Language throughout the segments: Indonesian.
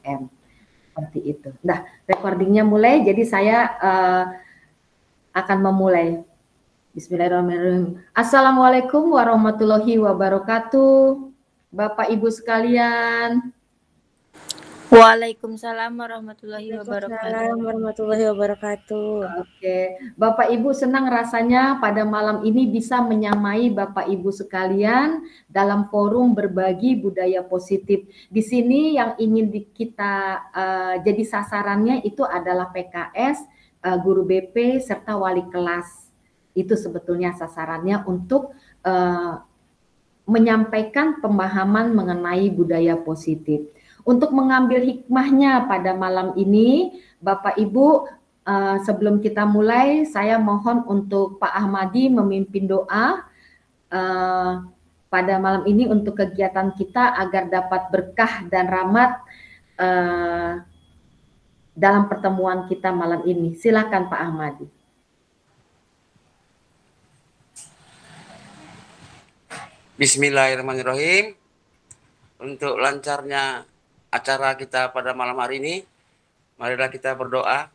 PKM. Seperti itu. Nah, recordingnya mulai, jadi saya akan memulai. Bismillahirrahmanirrahim. Assalamualaikum warahmatullahi wabarakatuh. Bapak Ibu sekalian. Waalaikumsalam warahmatullahi wabarakatuh. Waalaikumsalam warahmatullahi wabarakatuh. Oke, Bapak Ibu senang rasanya pada malam ini bisa menyamai Bapak Ibu sekalian dalam forum berbagi budaya positif. Di sini yang ingin kita jadi sasarannya itu adalah PKS, guru BP serta wali kelas. Itu sebetulnya sasarannya untuk menyampaikan pemahaman mengenai budaya positif. Untuk mengambil hikmahnya pada malam ini, Bapak Ibu, sebelum kita mulai, saya mohon untuk Pak Ahmadi memimpin doa pada malam ini untuk kegiatan kita agar dapat berkah dan rahmat dalam pertemuan kita malam ini. Silakan Pak Ahmadi. Bismillahirrahmanirrahim. Untuk lancarnya acara kita pada malam hari ini, marilah kita berdoa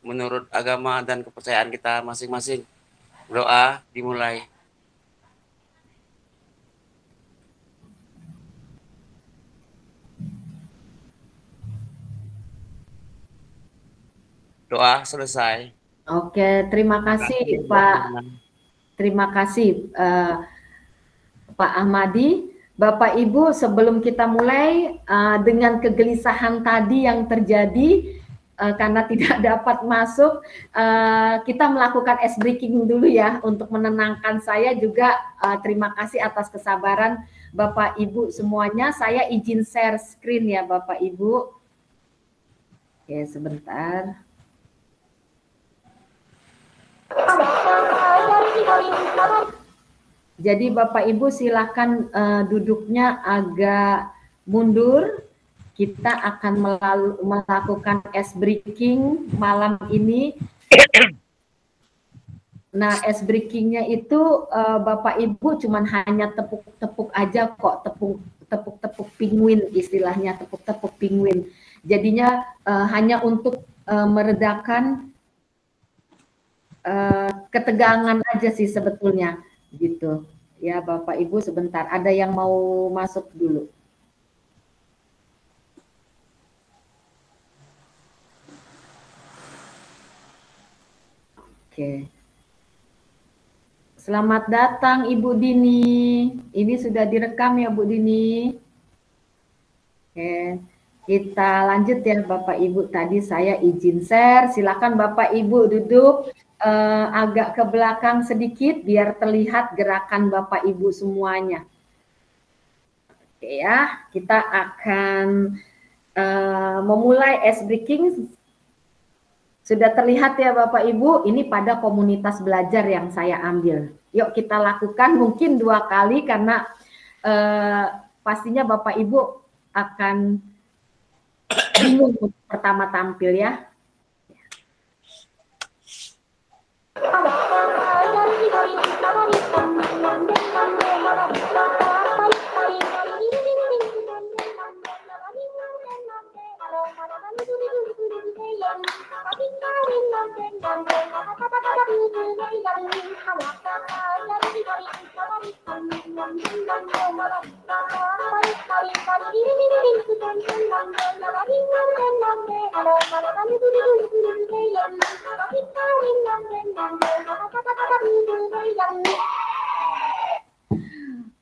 menurut agama dan kepercayaan kita masing-masing. Doa dimulai. Doa selesai. Oke, terima kasih Pak. Terima kasih Pak Ahmadi. Bapak Ibu, sebelum kita mulai dengan kegelisahan tadi yang terjadi karena tidak dapat masuk, kita melakukan ice breaking dulu ya untuk menenangkan saya juga. Terima kasih atas kesabaran Bapak Ibu semuanya. Saya izin share screen ya Bapak Ibu. Oke, sebentar. Jadi Bapak Ibu silakan duduknya agak mundur. Kita akan melakukan ice breaking malam ini. Nah, ice breakingnya itu Bapak Ibu cuman hanya tepuk-tepuk aja kok, tepuk-tepuk penguin istilahnya, tepuk-tepuk penguin. Jadinya hanya untuk meredakan ketegangan aja sih sebetulnya. Gitu ya Bapak Ibu, sebentar ada yang mau masuk dulu. Oke, selamat datang Ibu Dini, ini sudah direkam ya Bu Dini. Oke, kita lanjut ya Bapak Ibu. Tadi saya izin share, silakan Bapak Ibu duduk agak ke belakang sedikit biar terlihat gerakan Bapak Ibu semuanya. Oke ya, kita akan memulai ice breaking. Sudah terlihat ya Bapak Ibu, ini pada komunitas belajar yang saya ambil. Yuk kita lakukan mungkin 2 kali karena pastinya Bapak Ibu akan bingung pertama tampil ya.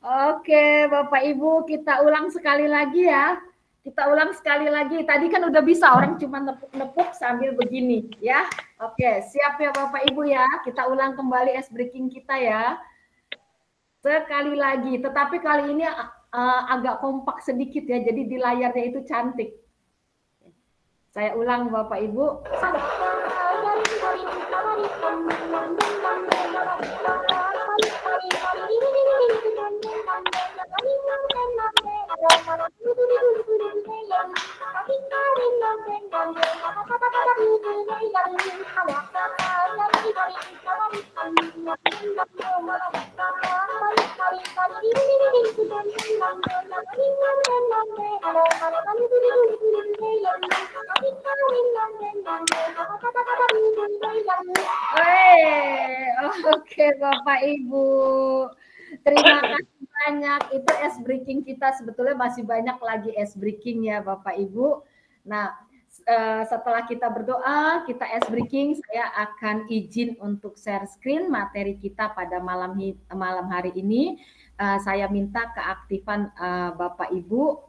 Oke, Bapak Ibu, kita ulang sekali lagi ya. Kita ulang sekali lagi. Tadi kan udah bisa orang cuma nepuk-nepuk sambil begini ya. Oke, siap ya Bapak Ibu ya. Kita ulang kembali ice breaking kita ya. Sekali lagi, tetapi kali ini agak kompak sedikit ya. Jadi di layarnya itu cantik. Saya ulang Bapak Ibu. Oke Bapak Ibu. Terima kasih banyak. Itu ice breaking kita sebetulnya masih banyak lagi ice breaking ya Bapak Ibu. Nah, setelah kita berdoa, kita ice breaking, saya akan izin untuk share screen materi kita pada malam hari ini. Saya minta keaktifan Bapak Ibu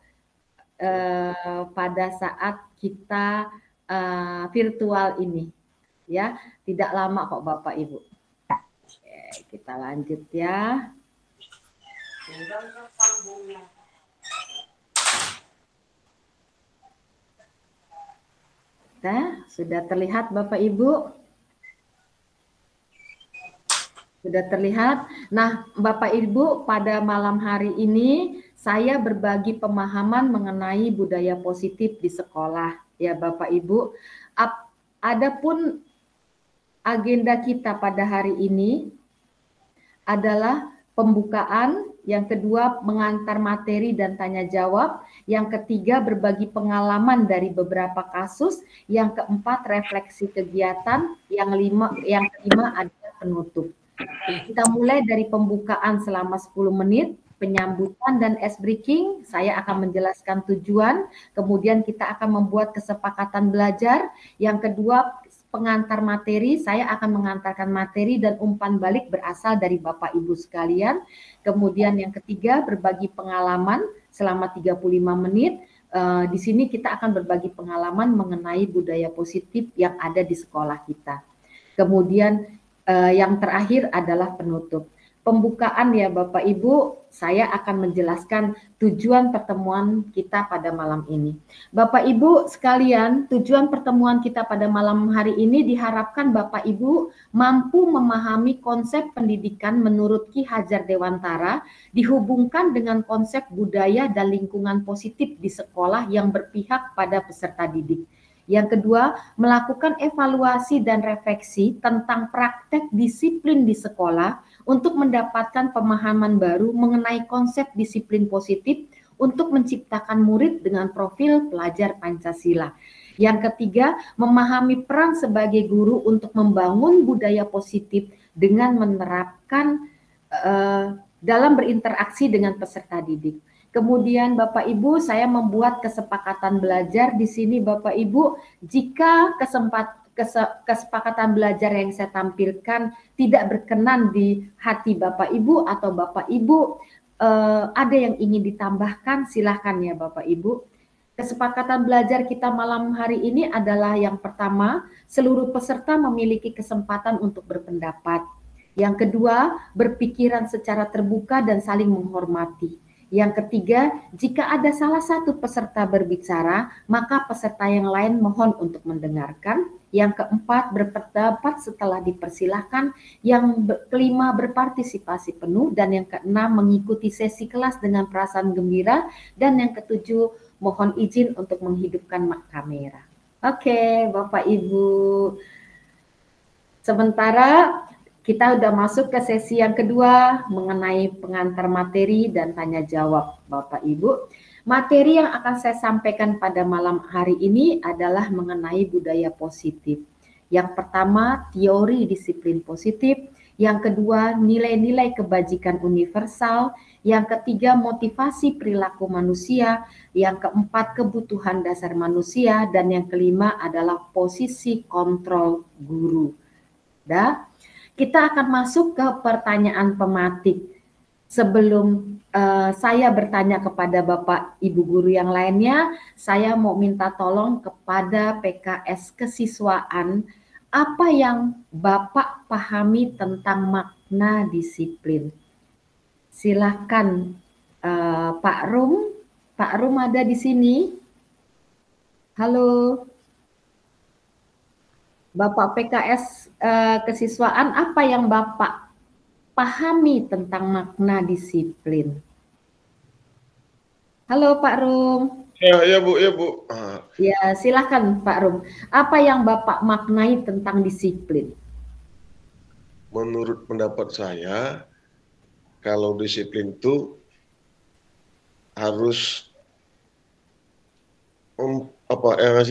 pada saat kita virtual ini. Ya, tidak lama kok Bapak Ibu. Oke, kita lanjut ya. Nah, sudah terlihat Bapak Ibu? Sudah terlihat? Nah, Bapak Ibu, pada malam hari ini saya berbagi pemahaman mengenai budaya positif di sekolah. Ya Bapak Ibu, adapun agenda kita pada hari ini adalah pembukaan, yang kedua mengantar materi dan tanya jawab, yang ketiga berbagi pengalaman dari beberapa kasus, yang keempat refleksi kegiatan, yang kelima adalah penutup. Kita mulai dari pembukaan selama 10 menit, penyambutan dan ice breaking. Saya akan menjelaskan tujuan, kemudian kita akan membuat kesepakatan belajar, yang kedua pengantar materi, saya akan mengantarkan materi dan umpan balik berasal dari Bapak Ibu sekalian. Kemudian yang ketiga, berbagi pengalaman selama 35 menit. Di sini kita akan berbagi pengalaman mengenai budaya positif yang ada di sekolah kita. Kemudian yang terakhir adalah penutup. Pembukaan ya Bapak Ibu, saya akan menjelaskan tujuan pertemuan kita pada malam ini. Bapak Ibu sekalian, tujuan pertemuan kita pada malam hari ini diharapkan Bapak Ibu mampu memahami konsep pendidikan menurut Ki Hajar Dewantara dihubungkan dengan konsep budaya dan lingkungan positif di sekolah yang berpihak pada peserta didik. Yang kedua, melakukan evaluasi dan refleksi tentang praktek disiplin di sekolah untuk mendapatkan pemahaman baru mengenai konsep disiplin positif untuk menciptakan murid dengan profil pelajar Pancasila. Yang ketiga, memahami peran sebagai guru untuk membangun budaya positif dengan menerapkan dalam berinteraksi dengan peserta didik. Kemudian Bapak Ibu, saya membuat kesepakatan belajar di sini Bapak Ibu, jika kesepakatan belajar yang saya tampilkan tidak berkenan di hati Bapak Ibu atau Bapak Ibu ada yang ingin ditambahkan, silahkan ya Bapak Ibu. Kesepakatan belajar kita malam hari ini adalah yang pertama, seluruh peserta memiliki kesempatan untuk berpendapat. Yang kedua, berpikiran secara terbuka dan saling menghormati. Yang ketiga, jika ada salah satu peserta berbicara, maka peserta yang lain mohon untuk mendengarkan. Yang keempat, berpendapat setelah dipersilahkan. Yang kelima, berpartisipasi penuh. Dan yang keenam, mengikuti sesi kelas dengan perasaan gembira. Dan yang ketujuh, mohon izin untuk menghidupkan kamera. Oke, Bapak Ibu. Sementara kita udah masuk ke sesi yang kedua mengenai pengantar materi dan tanya jawab Bapak Ibu. Materi yang akan saya sampaikan pada malam hari ini adalah mengenai budaya positif. Yang pertama, teori disiplin positif. Yang kedua, nilai-nilai kebajikan universal. Yang ketiga, motivasi perilaku manusia. Yang keempat, kebutuhan dasar manusia. Dan yang kelima adalah posisi kontrol guru. Kita akan masuk ke pertanyaan pematik. Sebelum saya bertanya kepada Bapak Ibu guru yang lainnya, saya mau minta tolong kepada PKS kesiswaan, apa yang Bapak pahami tentang makna disiplin? Silakan Pak Rum. Pak Rum ada di sini? Halo. Bapak PKS kesiswaan, apa yang Bapak pahami tentang makna disiplin? Halo Pak Rum. Ya Bu, ya Bu. Ya, silakan Pak Rum. Apa yang Bapak maknai tentang disiplin? Menurut pendapat saya, kalau disiplin itu harus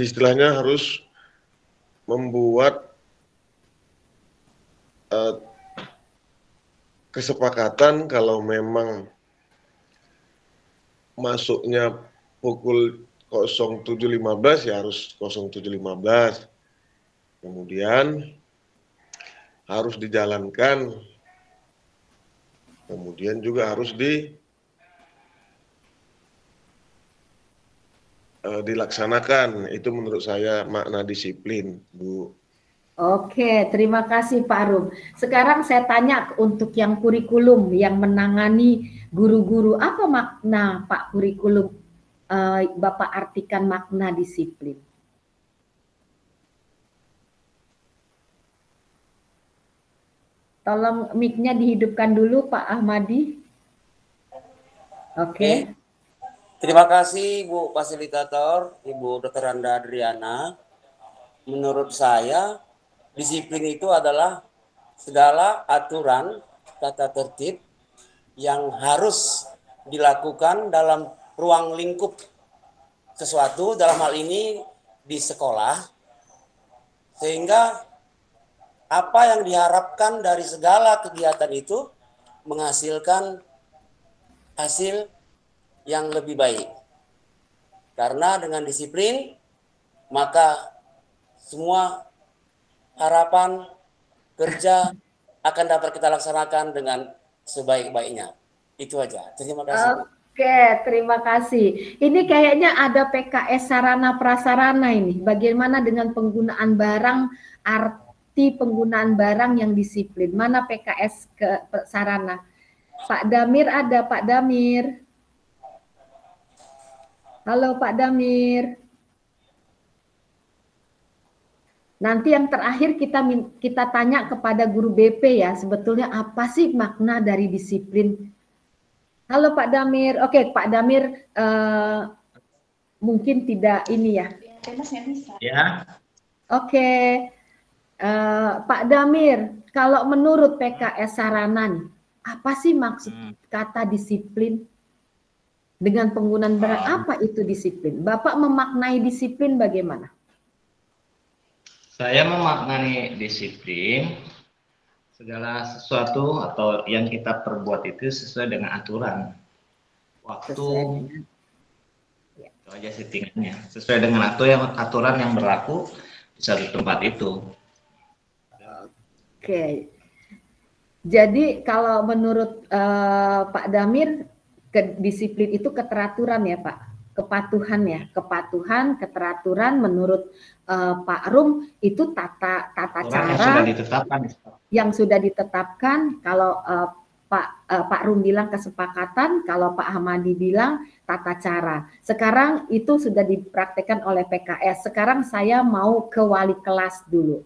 istilahnya harus membuat kesepakatan kalau memang masuknya pukul 07.15 ya harus 07.15. Kemudian harus dijalankan. Kemudian juga harus dilaksanakan. Itu menurut saya makna disiplin, Bu. Oke, terima kasih Pak Rum. Sekarang saya tanya untuk yang kurikulum yang menangani guru-guru, apa makna Pak kurikulum? Bapak artikan makna disiplin. Tolong mic-nya dihidupkan dulu Pak Ahmadi. Oke. Terima kasih Bu Fasilitator, Ibu Dr. Randa Adriana. Menurut saya, disiplin itu adalah segala aturan, tata tertib yang harus dilakukan dalam ruang lingkup sesuatu, dalam hal ini di sekolah, sehingga apa yang diharapkan dari segala kegiatan itu menghasilkan hasil yang lebih baik. Karena dengan disiplin, maka semua harapan kerja akan dapat kita laksanakan dengan sebaik-baiknya. Itu aja. Terima kasih. Oke, terima kasih. Ini kayaknya ada PKS sarana prasarana ini. Bagaimana dengan penggunaan barang, arti penggunaan barang yang disiplin. Mana PKS ke sarana? Pak Damir ada, Pak Damir. Halo Pak Damir. Nanti yang terakhir kita tanya kepada guru BP ya, sebetulnya apa sih makna dari disiplin? Halo Pak Damir. Oke, Pak Damir mungkin tidak ini ya. Ya. Oke. Pak Damir, kalau menurut PKS Saranan, apa sih maksud kata disiplin? Dengan penggunaan barang, apa itu disiplin? Bapak memaknai disiplin bagaimana? Saya memaknai disiplin segala sesuatu atau yang kita perbuat itu sesuai dengan aturan. Waktu itu aja settingannya. Sesuai dengan aturan yang berlaku di satu tempat itu. Oke. Jadi kalau menurut Pak Damir, disiplin itu keteraturan ya Pak? Kepatuhan ya, kepatuhan, keteraturan menurut Pak Rum itu tata cara yang sudah ditetapkan. Kalau Pak Rum bilang kesepakatan, kalau Pak Ahmadi bilang tata cara. Sekarang itu sudah dipraktekkan oleh PKS. Sekarang saya mau ke wali kelas dulu.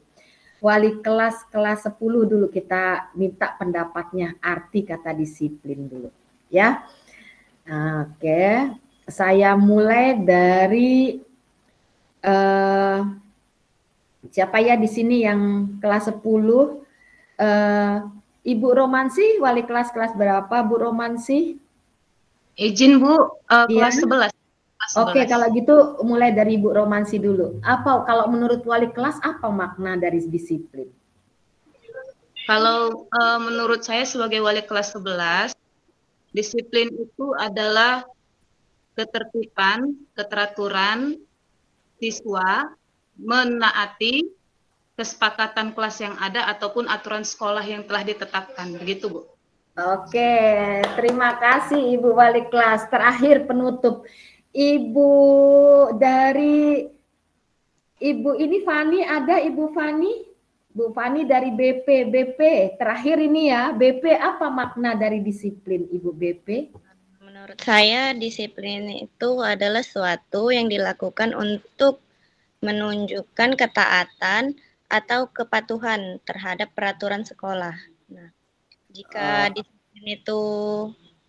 Wali kelas 10 dulu kita minta pendapatnya arti kata disiplin dulu ya. Oke. Saya mulai dari siapa ya di sini yang kelas 10? Ibu Romansi, wali kelas berapa Bu Romansi? Izin Bu, kelas 11. Oke, kalau gitu mulai dari Ibu Romansi dulu. Apa kalau menurut wali kelas apa makna dari disiplin? Kalau menurut saya sebagai wali kelas 11, disiplin itu adalah ketertiban, keteraturan siswa menaati kesepakatan kelas yang ada ataupun aturan sekolah yang telah ditetapkan. Begitu, Bu. Oke, terima kasih Ibu wali kelas. Terakhir penutup. Ibu dari Ibu ini Fani ada Ibu Fani? Bu Fani dari BP. Terakhir ini ya, BP apa makna dari disiplin Ibu BP? Menurut saya disiplin itu adalah suatu yang dilakukan untuk menunjukkan ketaatan atau kepatuhan terhadap peraturan sekolah. Nah, jika disiplin itu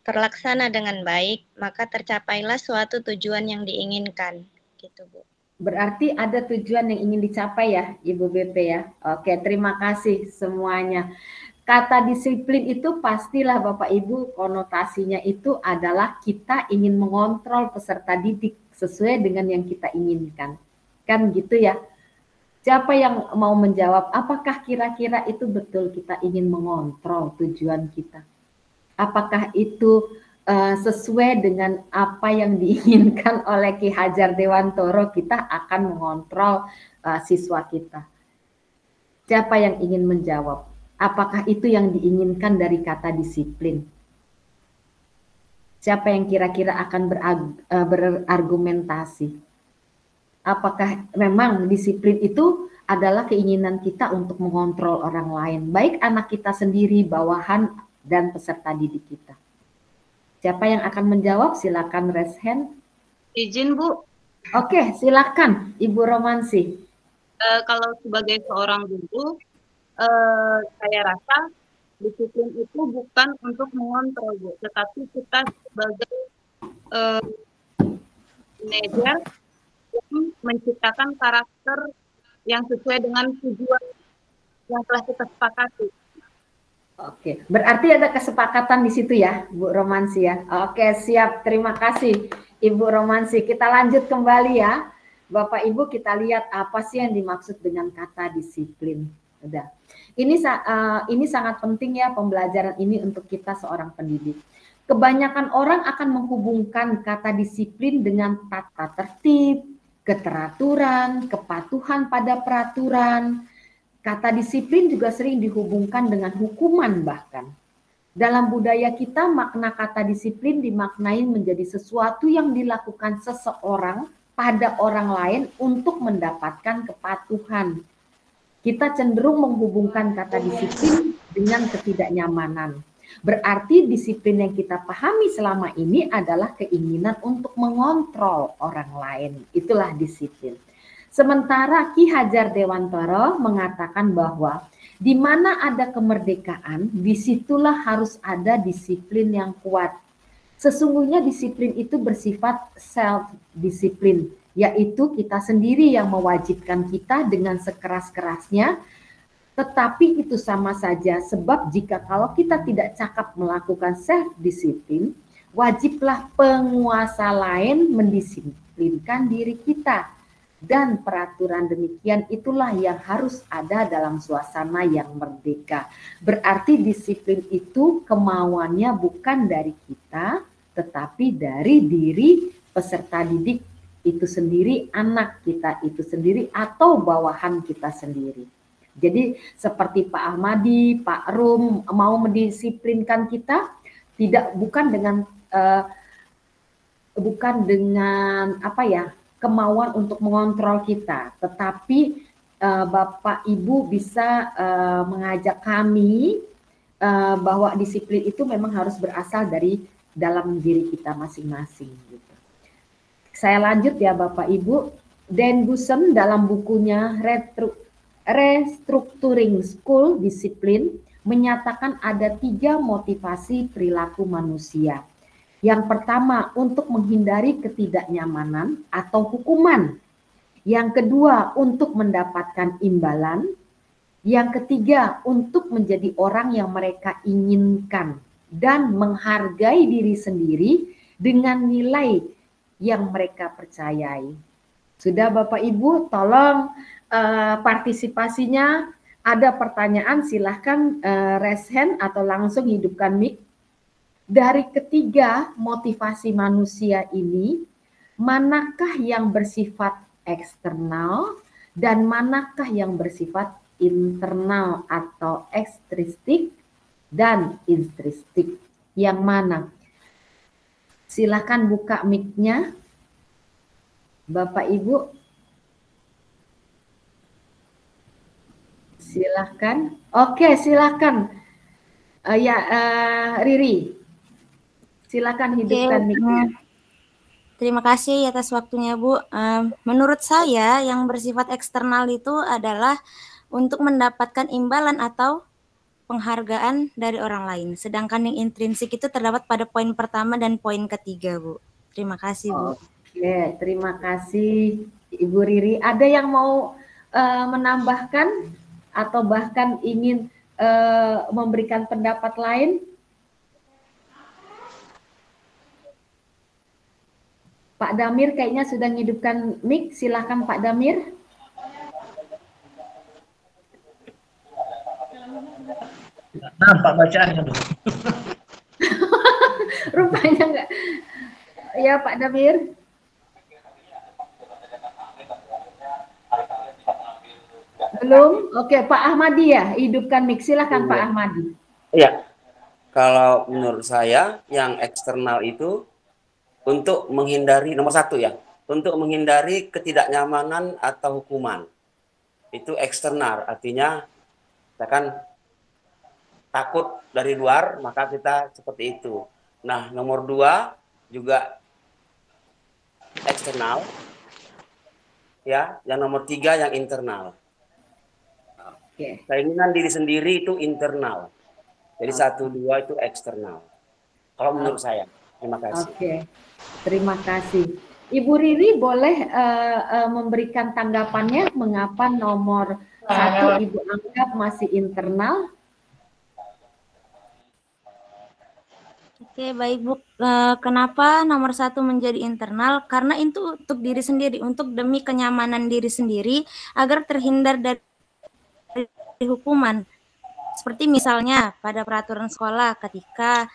terlaksana dengan baik, maka tercapailah suatu tujuan yang diinginkan, gitu Bu. Berarti ada tujuan yang ingin dicapai ya, Ibu BP ya. Oke, terima kasih semuanya. Kata disiplin itu pastilah Bapak Ibu konotasinya itu adalah kita ingin mengontrol peserta didik sesuai dengan yang kita inginkan. Kan gitu ya. Siapa yang mau menjawab? Apakah kira-kira itu betul kita ingin mengontrol tujuan kita? Apakah itu sesuai dengan apa yang diinginkan oleh Ki Hajar Dewantoro? Kita akan mengontrol siswa kita. Siapa yang ingin menjawab? Apakah itu yang diinginkan dari kata disiplin? Siapa yang kira-kira akan berargumentasi? Apakah memang disiplin itu adalah keinginan kita untuk mengontrol orang lain, baik anak kita sendiri, bawahan, dan peserta didik kita? Siapa yang akan menjawab? Silakan raise hand. Izin, Bu. Oke, silakan Ibu Romansi. Kalau sebagai seorang guru, saya rasa disiplin itu bukan untuk mengontrol, Bu, tetapi kita sebagai manajer menciptakan karakter yang sesuai dengan tujuan yang telah kita sepakati. Oke, berarti ada kesepakatan di situ ya, Bu Romansi ya. Oke, siap. Terima kasih, Ibu Romansi. Kita lanjut kembali ya. Bapak Ibu, kita lihat apa sih yang dimaksud dengan kata disiplin. Udah. Ini sangat penting ya pembelajaran ini untuk kita seorang pendidik. Kebanyakan orang akan menghubungkan kata disiplin dengan tata tertib, keteraturan, kepatuhan pada peraturan. Kata disiplin juga sering dihubungkan dengan hukuman bahkan. Dalam budaya kita, makna kata disiplin dimaknai menjadi sesuatu yang dilakukan seseorang pada orang lain untuk mendapatkan kepatuhan. Kita cenderung menghubungkan kata disiplin dengan ketidaknyamanan. Berarti disiplin yang kita pahami selama ini adalah keinginan untuk mengontrol orang lain. Itulah disiplin. Sementara Ki Hajar Dewantoro mengatakan bahwa di mana ada kemerdekaan, disitulah harus ada disiplin yang kuat. Sesungguhnya disiplin itu bersifat self-disiplin, yaitu kita sendiri yang mewajibkan kita dengan sekeras-kerasnya. Tetapi itu sama saja, sebab jika kalau kita tidak cakap melakukan self-disiplin, wajiblah penguasa lain mendisiplinkan diri kita. Dan peraturan demikian itulah yang harus ada dalam suasana yang merdeka. Berarti disiplin itu kemauannya bukan dari kita, tetapi dari diri peserta didik itu sendiri, anak kita itu sendiri, atau bawahan kita sendiri. Jadi seperti Pak Ahmadi, Pak Rum mau mendisiplinkan kita, bukan dengan apa ya, kemauan untuk mengontrol kita, tetapi Bapak Ibu bisa mengajak kami bahwa disiplin itu memang harus berasal dari dalam diri kita masing-masing. Gitu. Saya lanjut ya Bapak Ibu. Dan Gusen dalam bukunya Restructuring School Discipline menyatakan ada 3 motivasi perilaku manusia. Yang pertama, untuk menghindari ketidaknyamanan atau hukuman. Yang kedua, untuk mendapatkan imbalan. Yang ketiga, untuk menjadi orang yang mereka inginkan dan menghargai diri sendiri dengan nilai yang mereka percayai. Sudah Bapak Ibu, tolong partisipasinya. Ada pertanyaan, silahkan raise hand atau langsung hidupkan mic. Dari ketiga motivasi manusia ini, manakah yang bersifat eksternal dan manakah yang bersifat internal atau ekstristik dan intristik? Yang mana? Silakan buka mic-nya, Bapak Ibu. Silakan. Oke, silakan. Riri. Silakan hidupkan mic-nya. Terima kasih atas waktunya, Bu. Menurut saya yang bersifat eksternal itu adalah untuk mendapatkan imbalan atau penghargaan dari orang lain. Sedangkan yang intrinsik itu terdapat pada poin pertama dan poin ketiga, Bu. Terima kasih, Bu. Oke, terima kasih Ibu Riri. Ada yang mau menambahkan atau bahkan ingin memberikan pendapat lain? Pak Damir kayaknya sudah menghidupkan mic, silakan Pak Damir. Nggak nampak bacaannya tuh. Rupanya enggak. Ya Pak Damir. Belum? Oke, Pak Ahmadi ya, hidupkan mic. Silakan Pak Ahmadi. Iya. Kalau menurut saya yang eksternal itu untuk menghindari nomor satu ya, untuk menghindari ketidaknyamanan atau hukuman. Itu eksternal, artinya kita kan takut dari luar, maka kita seperti itu. Nah, nomor dua juga eksternal, ya. Yang nomor tiga yang internal. Oke. Keinginan diri sendiri itu internal. Jadi satu dua itu eksternal. Kalau menurut saya. Terima kasih. Oke, terima kasih. Ibu Riri boleh memberikan tanggapannya mengapa nomor satu Ibu anggap masih internal? Oke, baik Bu. Kenapa nomor satu menjadi internal? Karena itu untuk diri sendiri, untuk demi kenyamanan diri sendiri, agar terhindar dari hukuman. Seperti misalnya pada peraturan sekolah ketika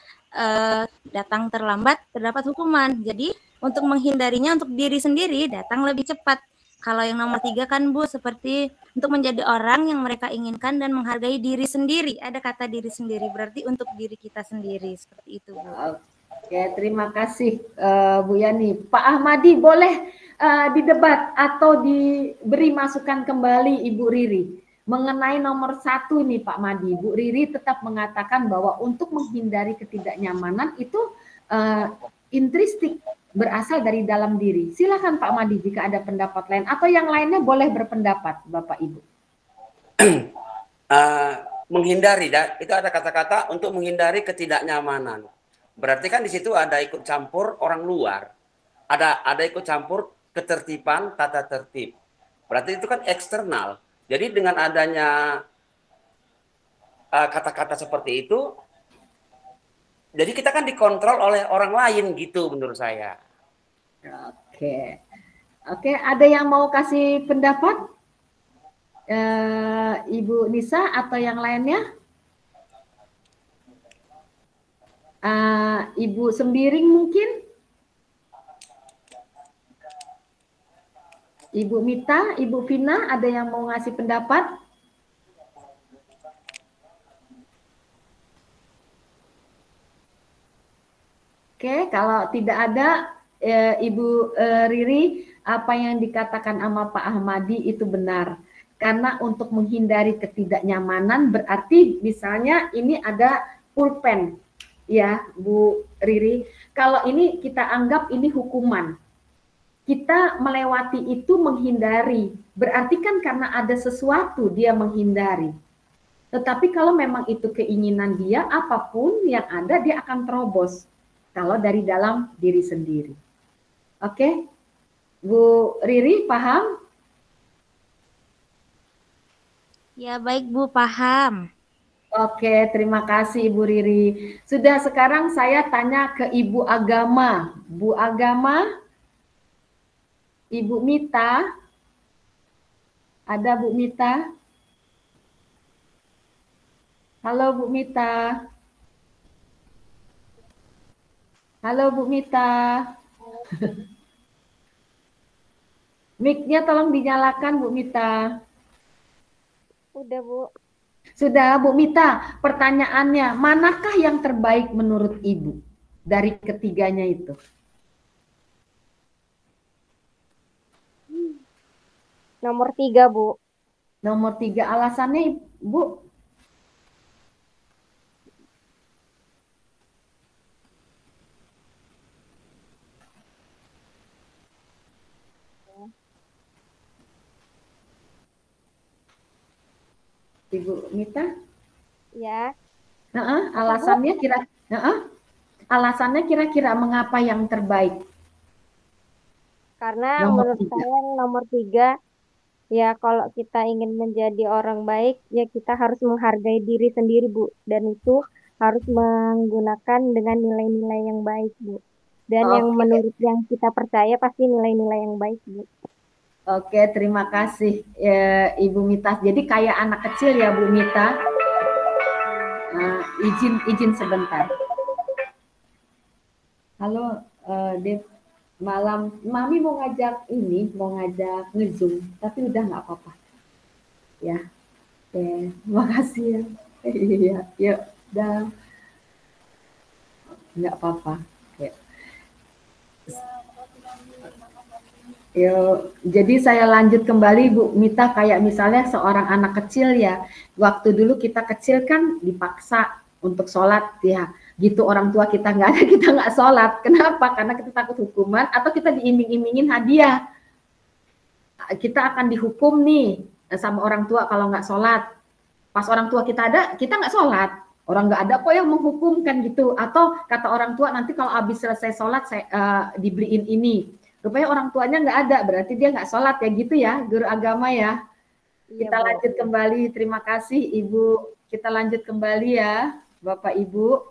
datang terlambat terdapat hukuman. Jadi untuk menghindarinya untuk diri sendiri datang lebih cepat. Kalau yang nomor 3 kan Bu seperti untuk menjadi orang yang mereka inginkan dan menghargai diri sendiri. Ada kata diri sendiri berarti untuk diri kita sendiri seperti itu Bu. Oke, terima kasih Bu Yani. Pak Ahmadi boleh didebat atau diberi masukan kembali Ibu Riri mengenai nomor satu nih Pak Madi. Bu Riri tetap mengatakan bahwa untuk menghindari ketidaknyamanan itu intristik berasal dari dalam diri. Silakan Pak Madi jika ada pendapat lain atau yang lainnya boleh berpendapat Bapak Ibu. Menghindari, itu ada kata-kata untuk menghindari ketidaknyamanan. Berarti kan di situ ada ikut campur orang luar. Ada ikut campur ketertiban, tata tertib. Berarti itu kan eksternal. Jadi dengan adanya kata-kata seperti itu, jadi kita kan dikontrol oleh orang lain gitu menurut saya. Oke, ada yang mau kasih pendapat? Ibu Nisa atau yang lainnya? Ibu Sembiring mungkin? Ibu Mita, Ibu Vina, ada yang mau ngasih pendapat? Oke, kalau tidak ada, Ibu Riri, apa yang dikatakan sama Pak Ahmadi itu benar. Karena untuk menghindari ketidaknyamanan berarti misalnya ini ada pulpen, ya Bu Riri. Kalau ini kita anggap ini hukuman. Kita melewati itu menghindari, berarti kan karena ada sesuatu dia menghindari. Tetapi kalau memang itu keinginan dia, apapun yang ada dia akan terobos. Kalau dari dalam diri sendiri. Oke? Bu Riri, paham? Ya baik Bu, paham. Oke, terima kasih Ibu Riri. Sudah, sekarang saya tanya ke Ibu Agama. Bu Agama, Ibu Mita, ada Bu Mita? Halo Bu Mita. Halo Bu Mita. Mic-nya tolong dinyalakan Bu Mita. Udah Bu. Sudah Bu Mita, pertanyaannya, manakah yang terbaik menurut Ibu dari ketiganya itu? Nomor 3 Bu. Nomor 3, alasannya Bu? Ibu Mita? Ya. Alasannya kira-kira mengapa yang terbaik? Karena Nomor menurut saya nomor 3, ya kalau kita ingin menjadi orang baik, ya kita harus menghargai diri sendiri Bu. Dan itu harus menggunakan dengan nilai-nilai yang baik Bu. Dan yang menurut yang kita percaya pasti nilai-nilai yang baik Bu. Oke, terima kasih Ibu Mita. Jadi kayak anak kecil ya Bu Mita. izin sebentar. Halo, Dev. Malam, Mami mau ngajak nge-zoom, tapi udah nggak apa-apa. Ya, oke, makasih ya. Iya, yuk, dah. Nggak apa-apa. Yo, jadi saya lanjut kembali Bu Mita, kayak misalnya seorang anak kecil ya, waktu dulu kita kecil kan dipaksa untuk sholat ya, gitu orang tua kita nggak ada, kita nggak sholat. Kenapa? Karena kita takut hukuman atau kita diiming-imingin hadiah. Kita akan dihukum nih sama orang tua kalau nggak sholat. Pas orang tua kita ada, kita nggak sholat. Orang nggak ada kok yang menghukumkan gitu. Atau kata orang tua nanti kalau habis selesai sholat saya dibeliin ini. Rupanya orang tuanya nggak ada, berarti dia nggak sholat ya gitu ya, guru agama ya. Kita lanjut kembali, terima kasih Ibu. Kita lanjut kembali ya, Bapak Ibu.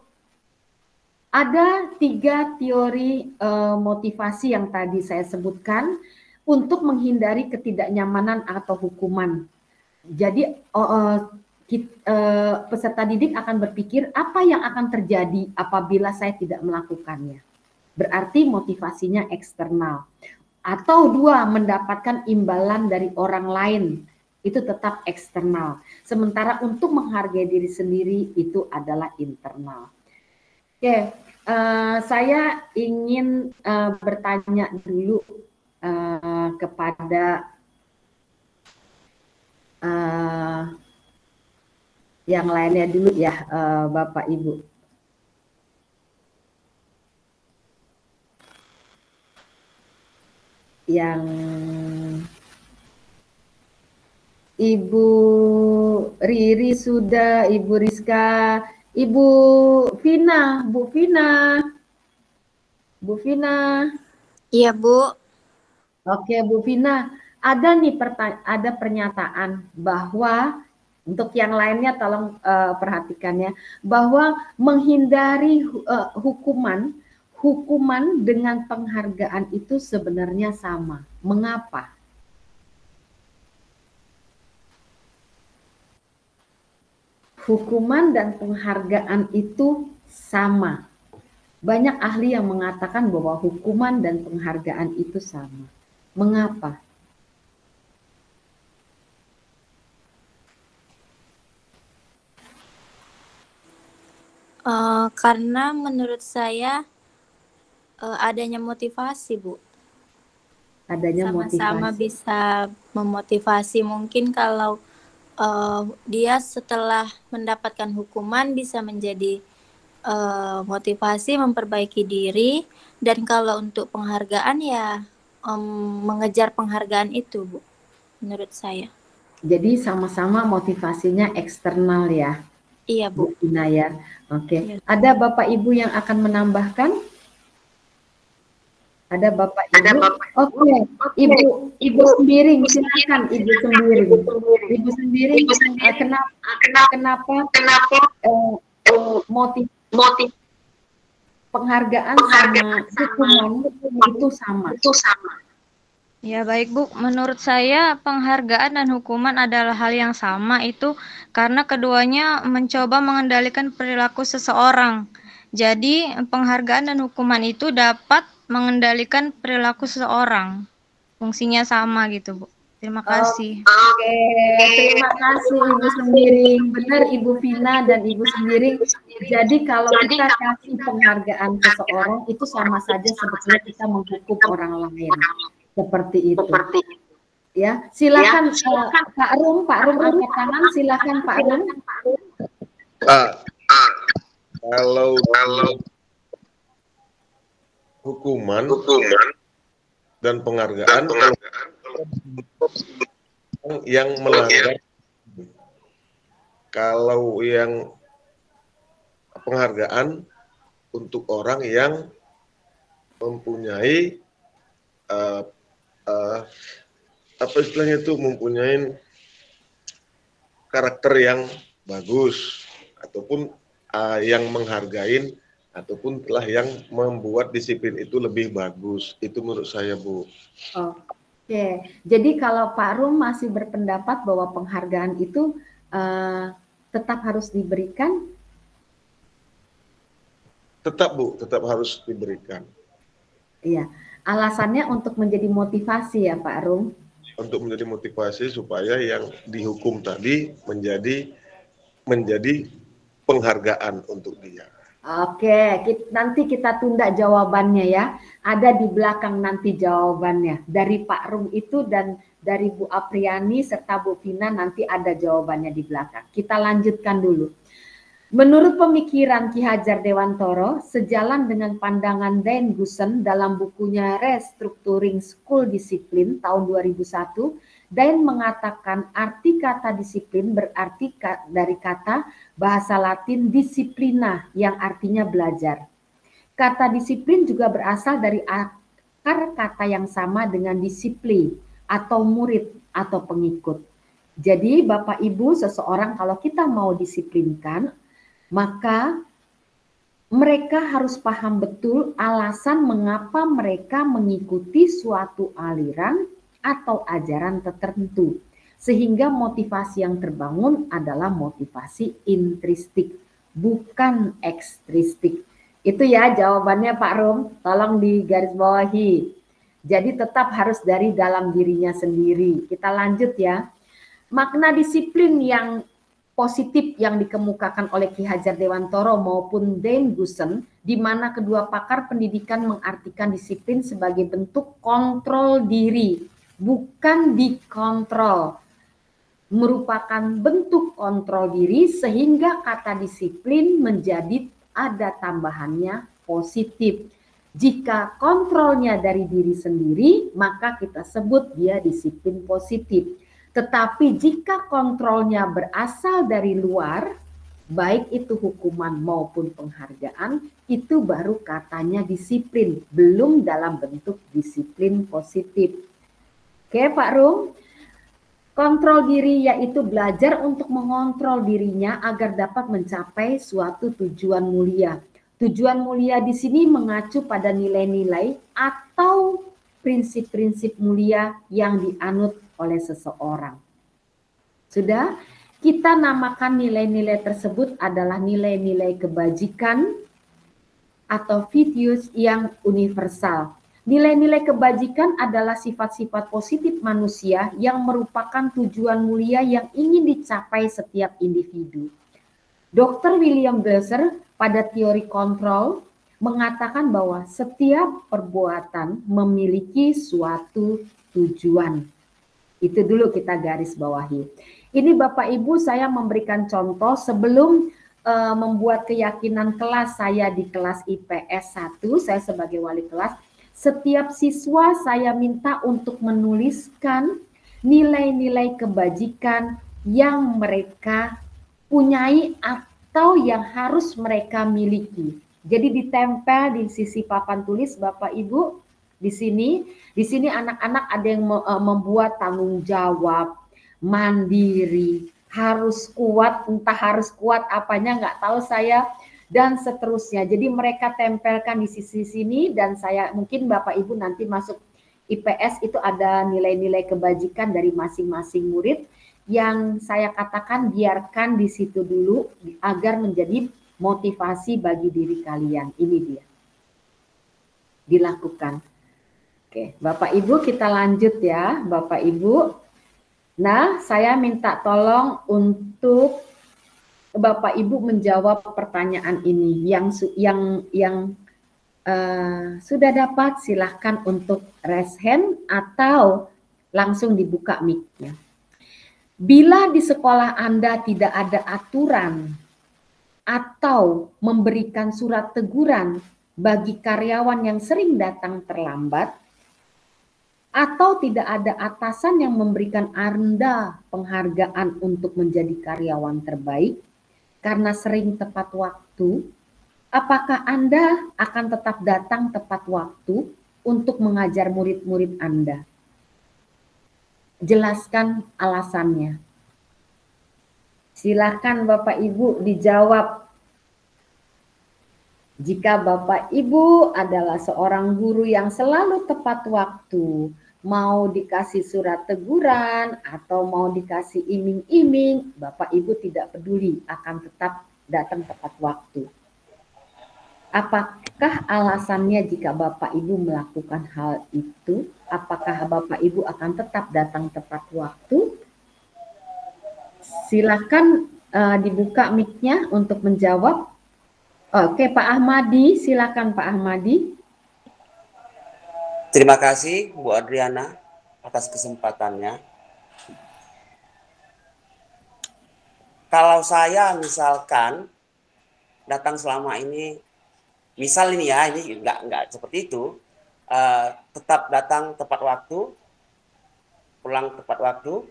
Ada 3 teori motivasi yang tadi saya sebutkan untuk menghindari ketidaknyamanan atau hukuman. Jadi peserta didik akan berpikir apa yang akan terjadi apabila saya tidak melakukannya. Berarti motivasinya eksternal. Atau 2, mendapatkan imbalan dari orang lain. Itu tetap eksternal. Sementara untuk menghargai diri sendiri itu adalah internal. Oke, saya ingin bertanya dulu kepada yang lainnya dulu ya, Bapak Ibu. Yang Ibu Riri sudah, Ibu Rizka, Ibu Vina, Bu Vina. Iya, Bu. Oke, Bu Vina, ada nih ada pernyataan bahwa untuk yang lainnya tolong perhatikannya, bahwa menghindari hukuman dengan penghargaan itu sebenarnya sama. Mengapa? Hukuman dan penghargaan itu sama. Banyak ahli yang mengatakan bahwa hukuman dan penghargaan itu sama. Mengapa? Karena menurut saya adanya motivasi, Bu. Adanya Sama-sama motivasi. bisa memotivasi. Mungkin kalau dia setelah mendapatkan hukuman bisa menjadi motivasi memperbaiki diri, dan kalau untuk penghargaan ya mengejar penghargaan itu, Bu, menurut saya. Jadi sama-sama motivasinya eksternal ya. Iya, Bu. Bu Vina ya. Oke. Iya. Ada Bapak Ibu yang akan menambahkan? Ada Bapak Ibu? Oke. Ibu Sembiring, silakan Ibu Sembiring. Ibu Sembiring, kenapa motif penghargaan sama hukuman itu sama? Ya baik Bu, menurut saya penghargaan dan hukuman adalah hal yang sama itu karena keduanya mencoba mengendalikan perilaku seseorang. Jadi penghargaan dan hukuman itu dapat mengendalikan perilaku seseorang. Fungsinya sama gitu Bu. Terima kasih. Oke, terima kasih Ibu Sembiring. Benar Ibu Vina dan Ibu Sembiring. Jadi kalau kita kasih penghargaan seseorang itu sama saja sebetulnya kita menghukum orang lain. Seperti itu. Ya, silakan Pak Rum angkat tangan, silakan Pak Rum. Kalau hukuman dan penghargaan yang melanggar. Kalau yang penghargaan untuk orang yang mempunyai apa istilahnya itu, mempunyai karakter yang bagus ataupun yang menghargai ataupun telah yang membuat disiplin itu lebih bagus. Itu menurut saya, Bu. Oke, jadi kalau Pak Rum masih berpendapat bahwa penghargaan itu tetap harus diberikan, Tetap Bu, tetap harus diberikan. Iya, alasannya untuk menjadi motivasi ya Pak Rum? Untuk menjadi motivasi supaya yang dihukum tadi menjadi penghargaan untuk dia. Oke, nanti kita tunda jawabannya ya. Ada di belakang nanti jawabannya. Dari Pak Rum itu dan dari Bu Apriani serta Bu Vina nanti ada jawabannya di belakang. Kita lanjutkan dulu. Menurut pemikiran Ki Hajar Dewantoro, sejalan dengan pandangan Dan Gusen dalam bukunya Restructuring School Discipline tahun 2001, Dan mengatakan arti kata disiplin berarti dari kata bahasa Latin disciplina yang artinya belajar. Kata disiplin juga berasal dari akar kata yang sama dengan disiplin atau murid atau pengikut. Jadi Bapak Ibu, seseorang kalau kita mau disiplinkan, maka mereka harus paham betul alasan mengapa mereka mengikuti suatu aliran atau ajaran tertentu. Sehingga motivasi yang terbangun adalah motivasi intristik, bukan ekstristik. Itu ya jawabannya Pak Rum, tolong digarisbawahi. Jadi tetap harus dari dalam dirinya sendiri. Kita lanjut ya. Makna disiplin yang positif yang dikemukakan oleh Ki Hajar Dewantoro maupun Dan Gusen, di mana kedua pakar pendidikan mengartikan disiplin sebagai bentuk kontrol diri, bukan dikontrol. Merupakan bentuk kontrol diri sehingga kata disiplin menjadi ada tambahannya positif. Jika kontrolnya dari diri sendiri, maka kita sebut dia disiplin positif. Tetapi jika kontrolnya berasal dari luar, baik itu hukuman maupun penghargaan, itu baru katanya disiplin, belum dalam bentuk disiplin positif. Oke Pak Rum, kontrol diri yaitu belajar untuk mengontrol dirinya agar dapat mencapai suatu tujuan mulia. Tujuan mulia di sini mengacu pada nilai-nilai atau prinsip-prinsip mulia yang dianut oleh seseorang. Sudah, kita namakan nilai-nilai tersebut adalah nilai-nilai kebajikan atau virtues yang universal. Nilai-nilai kebajikan adalah sifat-sifat positif manusia yang merupakan tujuan mulia yang ingin dicapai setiap individu. Dr. William Glasser pada teori kontrol mengatakan bahwa setiap perbuatan memiliki suatu tujuan. Itu dulu kita garis bawahi. Ini Bapak Ibu saya memberikan contoh sebelum membuat keyakinan kelas saya di kelas IPS 1, saya sebagai wali kelas, setiap siswa saya minta untuk menuliskan nilai-nilai kebajikan yang mereka punyai atau yang harus mereka miliki. Jadi ditempel di sisi papan tulis Bapak Ibu di sini anak-anak ada yang membuat tanggung jawab, mandiri, harus kuat, entah harus kuat apanya nggak tahu saya, dan seterusnya. Jadi mereka tempelkan di sisi sini dan saya mungkin Bapak Ibu nanti masuk IPS itu ada nilai-nilai kebajikan dari masing-masing murid yang saya katakan biarkan di situ dulu agar menjadi motivasi bagi diri kalian. Ini dia. Dilakukan. Oke, Bapak Ibu kita lanjut ya, Bapak Ibu. Nah, saya minta tolong untuk Bapak Ibu menjawab pertanyaan ini. Yang sudah dapat silahkan untuk raise hand atau langsung dibuka mic-nya. Bila di sekolah Anda tidak ada aturan atau memberikan surat teguran bagi karyawan yang sering datang terlambat, atau tidak ada atasan yang memberikan Anda penghargaan untuk menjadi karyawan terbaik karena sering tepat waktu, apakah Anda akan tetap datang tepat waktu untuk mengajar murid-murid Anda? Jelaskan alasannya. Silakan Bapak Ibu dijawab. Jika Bapak Ibu adalah seorang guru yang selalu tepat waktu, mau dikasih surat teguran atau mau dikasih iming-iming, Bapak Ibu tidak peduli, akan tetap datang tepat waktu. Apakah alasannya jika Bapak Ibu melakukan hal itu? Apakah Bapak Ibu akan tetap datang tepat waktu? Silakan dibuka mic-nya untuk menjawab. Oke, Pak Ahmadi, silakan Pak Ahmadi. Terima kasih Bu Adriana atas kesempatannya. Kalau saya misalkan datang selama ini, misal ini ya, ini nggak seperti itu, tetap datang tepat waktu, pulang tepat waktu,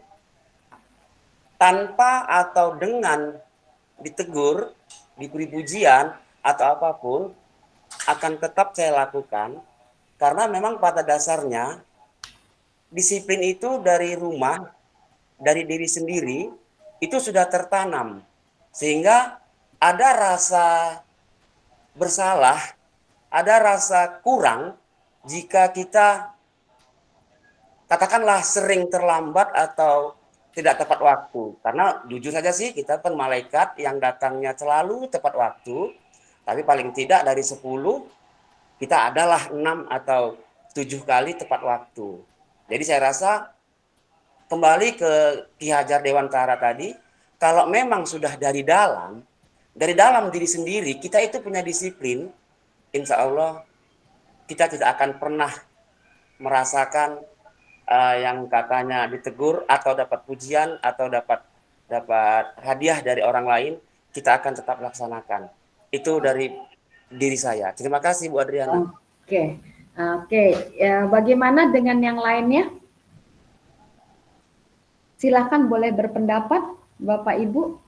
tanpa atau dengan ditegur, diberi pujian atau apapun, akan tetap saya lakukan, karena memang pada dasarnya disiplin itu dari rumah, dari diri sendiri, itu sudah tertanam, sehingga ada rasa bersalah, ada rasa kurang jika kita katakanlah sering terlambat atau tidak tepat waktu. Karena jujur saja sih, kita kan malaikat yang datangnya selalu tepat waktu, tapi paling tidak dari 10 kita adalah 6 atau 7 kali tepat waktu. Jadi saya rasa kembali ke Ki Hajar Dewantara tadi, kalau memang sudah dari dalam diri sendiri, kita itu punya disiplin, insya Allah kita tidak akan pernah merasakan yang katanya ditegur atau dapat pujian atau dapat hadiah dari orang lain, kita akan tetap laksanakan. Itu dari diri saya. Terima kasih Bu Adriana. Oke. Ya, bagaimana dengan yang lainnya? Silakan boleh berpendapat, Bapak Ibu.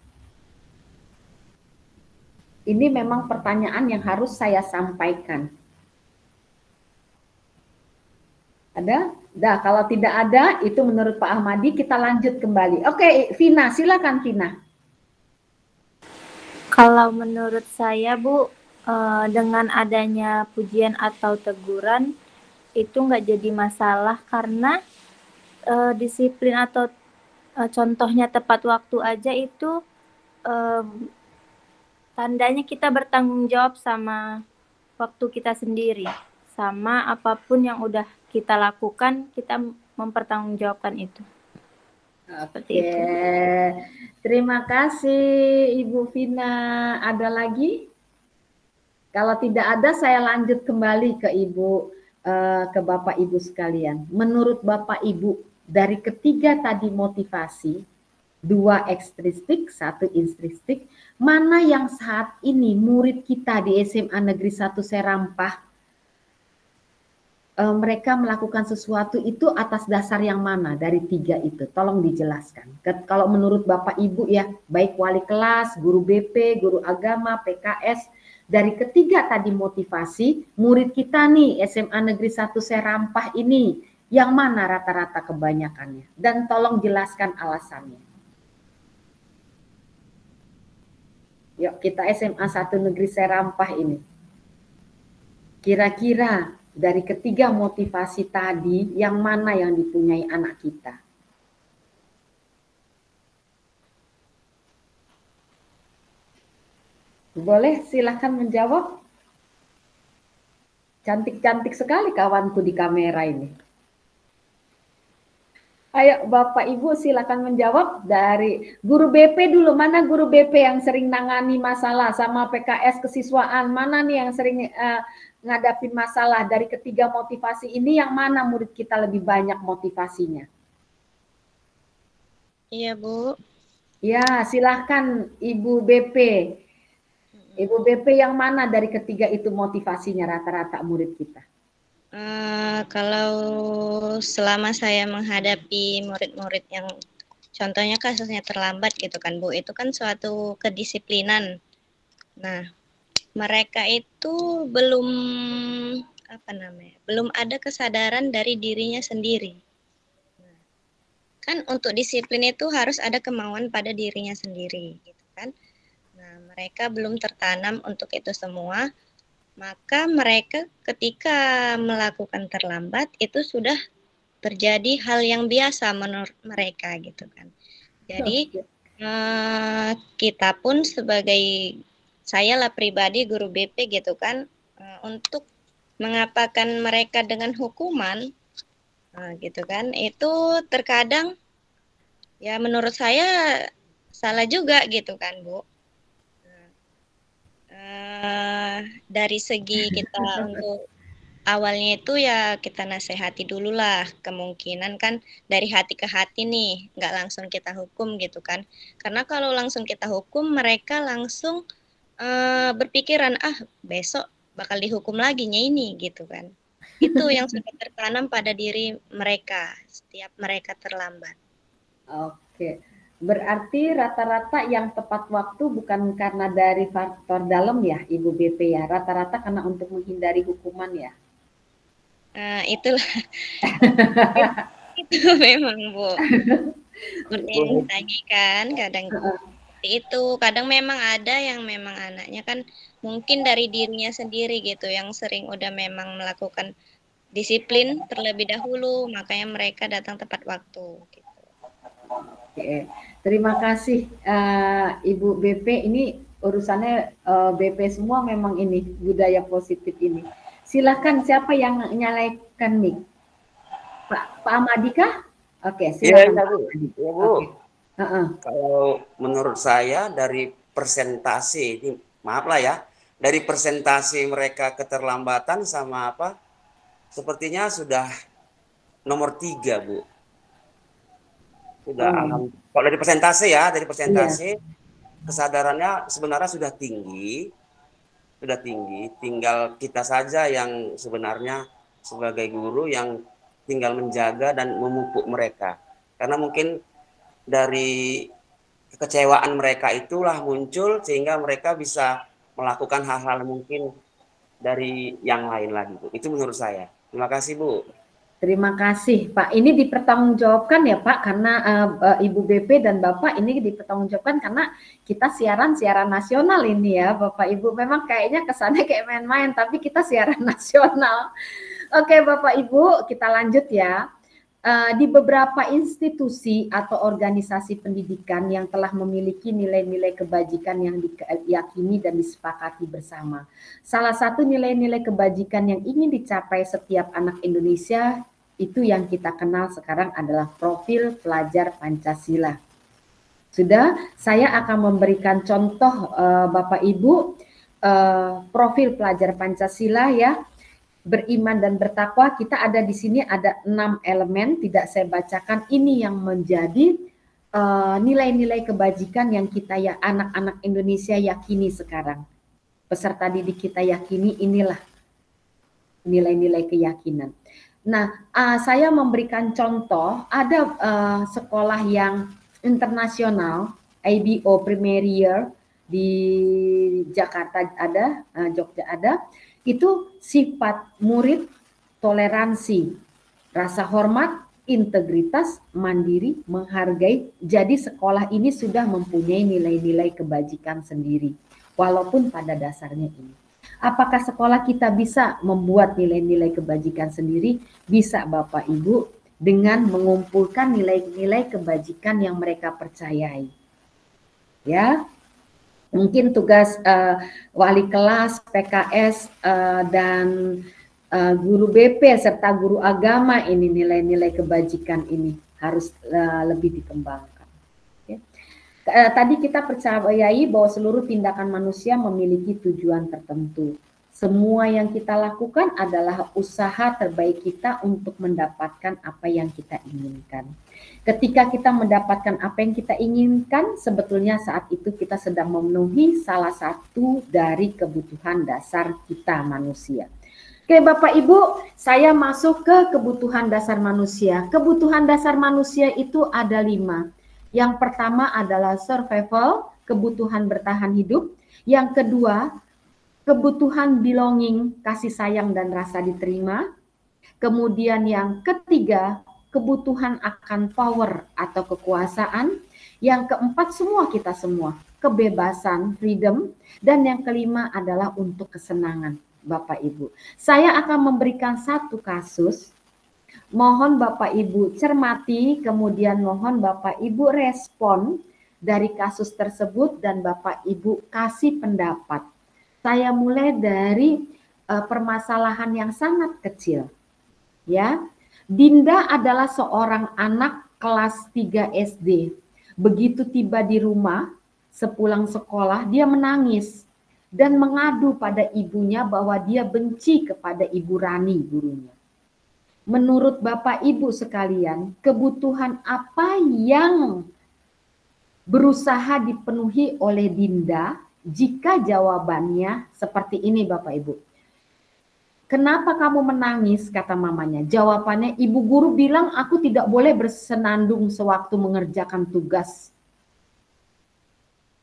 Ini memang pertanyaan yang harus saya sampaikan. Ada? Dah, kalau tidak ada, itu menurut Pak Ahmadi, kita lanjut kembali. Oke, Vina, silakan Vina. Kalau menurut saya, Bu, dengan adanya pujian atau teguran, itu nggak jadi masalah, karena disiplin atau contohnya tepat waktu aja itu tandanya kita bertanggung jawab sama waktu kita sendiri, sama apapun yang udah kita lakukan, kita mempertanggungjawabkan itu. Seperti itu. Terima kasih Ibu Vina. Ada lagi? Kalau tidak ada, saya lanjut kembali ke Ibu, ke Bapak Ibu sekalian. Menurut Bapak Ibu, dari ketiga tadi motivasi, 2 ekstristik, 1 instristik, mana yang saat ini murid kita di SMA Negeri 1 Serampah mereka melakukan sesuatu itu atas dasar yang mana dari 3 itu? Tolong dijelaskan. Kalau menurut Bapak Ibu ya, baik wali kelas, guru BP, guru agama, PKS, dari ketiga tadi motivasi, murid kita nih SMA Negeri 1 Serampah ini, yang mana rata-rata kebanyakannya? Dan tolong jelaskan alasannya. Yuk, kita SMA 1 Negeri Serampah ini. Kira-kira dari ketiga motivasi tadi, yang mana yang dipunyai anak kita? Boleh silahkan menjawab. Cantik-cantik sekali kawanku di kamera ini. Ayo Bapak Ibu silakan menjawab. Dari guru BP dulu, mana guru BP yang sering nangani masalah sama PKS kesiswaan, mana nih yang sering ngadapin masalah? Dari ketiga motivasi ini yang mana murid kita lebih banyak motivasinya? Iya Bu. Ya silahkan Ibu BP. Ibu BP yang mana dari ketiga itu motivasinya rata-rata murid kita? Kalau selama saya menghadapi murid-murid yang contohnya kasusnya terlambat gitu kan Bu, itu kan suatu kedisiplinan. Nah, mereka itu belum belum ada kesadaran dari dirinya sendiri. Nah, kan untuk disiplin itu harus ada kemauan pada dirinya sendiri gitu kan. Nah, mereka belum tertanam untuk itu semua. Maka mereka ketika melakukan terlambat itu sudah terjadi hal yang biasa menurut mereka gitu kan. Jadi kita pun sebagai saya lah pribadi guru BP gitu kan, untuk mengapakan mereka dengan hukuman, gitu kan, itu terkadang ya menurut saya salah juga gitu kan, Bu. Dari segi kita untuk awalnya itu ya kita nasihati dulu lah, kemungkinan kan dari hati ke hati nih, nggak langsung kita hukum gitu kan. Karena kalau langsung kita hukum, mereka langsung berpikiran, ah besok bakal dihukum lagi ini gitu kan. Itu yang sudah tertanam pada diri mereka setiap mereka terlambat. Oke, berarti rata-rata yang tepat waktu bukan karena dari faktor dalam ya, Ibu BP ya, rata-rata karena untuk menghindari hukuman ya. Itulah itu memang, Bu. Seperti yang ditanyakan, kadang itu, kadang memang ada yang memang anaknya kan mungkin dari dirinya sendiri gitu, yang sering udah memang melakukan disiplin terlebih dahulu, makanya mereka datang tepat waktu. Gitu. Oke, terima kasih Ibu BP. Ini urusannya BP semua memang ini budaya positif ini. Silakan, siapa yang nyalakan mic? Pak Amadi kah? Oke, silakan. Iya, Bu. Ya, Bu. Okay. Kalau menurut saya dari persentase ini, maaf lah ya, dari persentase mereka keterlambatan sama apa, sepertinya sudah nomor 3, Bu. Sudah, kalau dari persentase ya, dari persentase kesadarannya sebenarnya sudah tinggi, tinggal kita saja yang sebenarnya sebagai guru yang tinggal menjaga dan memupuk mereka. Karena mungkin dari kekecewaan mereka itulah muncul sehingga mereka bisa melakukan hal-hal mungkin dari yang lain lagi, Bu. Itu menurut saya. Terima kasih, Bu. Terima kasih, Pak. Ini dipertanggungjawabkan ya, Pak, karena Ibu BP dan Bapak ini dipertanggungjawabkan karena kita siaran nasional ini ya, Bapak Ibu. Memang kayaknya kesannya kayak main-main, tapi kita siaran nasional. Oke, Bapak Ibu, kita lanjut ya. Di beberapa institusi atau organisasi pendidikan yang telah memiliki nilai-nilai kebajikan yang diyakini dan disepakati bersama. Salah satu nilai-nilai kebajikan yang ingin dicapai setiap anak Indonesia itu yang kita kenal sekarang adalah profil pelajar Pancasila. Sudah, saya akan memberikan contoh Bapak Ibu profil pelajar Pancasila ya. Beriman dan bertakwa, kita ada di sini ada 6 elemen, tidak saya bacakan, ini yang menjadi nilai-nilai kebajikan yang kita ya anak-anak Indonesia yakini sekarang. Peserta didik kita yakini, inilah nilai-nilai keyakinan. Nah, saya memberikan contoh, ada sekolah yang internasional, IBO Premier Year di Jakarta ada, Jogja ada, itu sifat murid, toleransi, rasa hormat, integritas, mandiri, menghargai. Jadi sekolah ini sudah mempunyai nilai-nilai kebajikan sendiri, walaupun pada dasarnya ini. Apakah sekolah kita bisa membuat nilai-nilai kebajikan sendiri? Bisa, Bapak Ibu, dengan mengumpulkan nilai-nilai kebajikan yang mereka percayai. Ya. Mungkin tugas wali kelas, PKS, dan guru BP serta guru agama ini nilai-nilai kebajikan ini harus lebih dikembangkan. Okay. Tadi kita percayai bahwa seluruh tindakan manusia memiliki tujuan tertentu. Semua yang kita lakukan adalah usaha terbaik kita untuk mendapatkan apa yang kita inginkan. Ketika kita mendapatkan apa yang kita inginkan, sebetulnya saat itu kita sedang memenuhi salah satu dari kebutuhan dasar kita manusia. Oke Bapak Ibu, saya masuk ke kebutuhan dasar manusia. Kebutuhan dasar manusia itu ada 5. Yang pertama adalah survival, kebutuhan bertahan hidup. Yang kedua, kebutuhan belonging, kasih sayang dan rasa diterima. Kemudian yang ketiga, kebutuhan akan power atau kekuasaan. Yang keempat, kita semua, kebebasan, freedom. Dan yang kelima adalah untuk kesenangan, Bapak Ibu. Saya akan memberikan satu kasus. Mohon Bapak Ibu cermati, kemudian mohon Bapak Ibu respon dari kasus tersebut dan Bapak Ibu kasih pendapat. Saya mulai dari permasalahan yang sangat kecil. Ya, Dinda adalah seorang anak kelas 3 SD. Begitu tiba di rumah, sepulang sekolah, dia menangis dan mengadu pada ibunya bahwa dia benci kepada Ibu Rani, gurunya. Menurut Bapak Ibu sekalian, kebutuhan apa yang berusaha dipenuhi oleh Dinda jika jawabannya seperti ini, Bapak Ibu? Kenapa kamu menangis, kata mamanya. Jawabannya, ibu guru bilang aku tidak boleh bersenandung sewaktu mengerjakan tugas.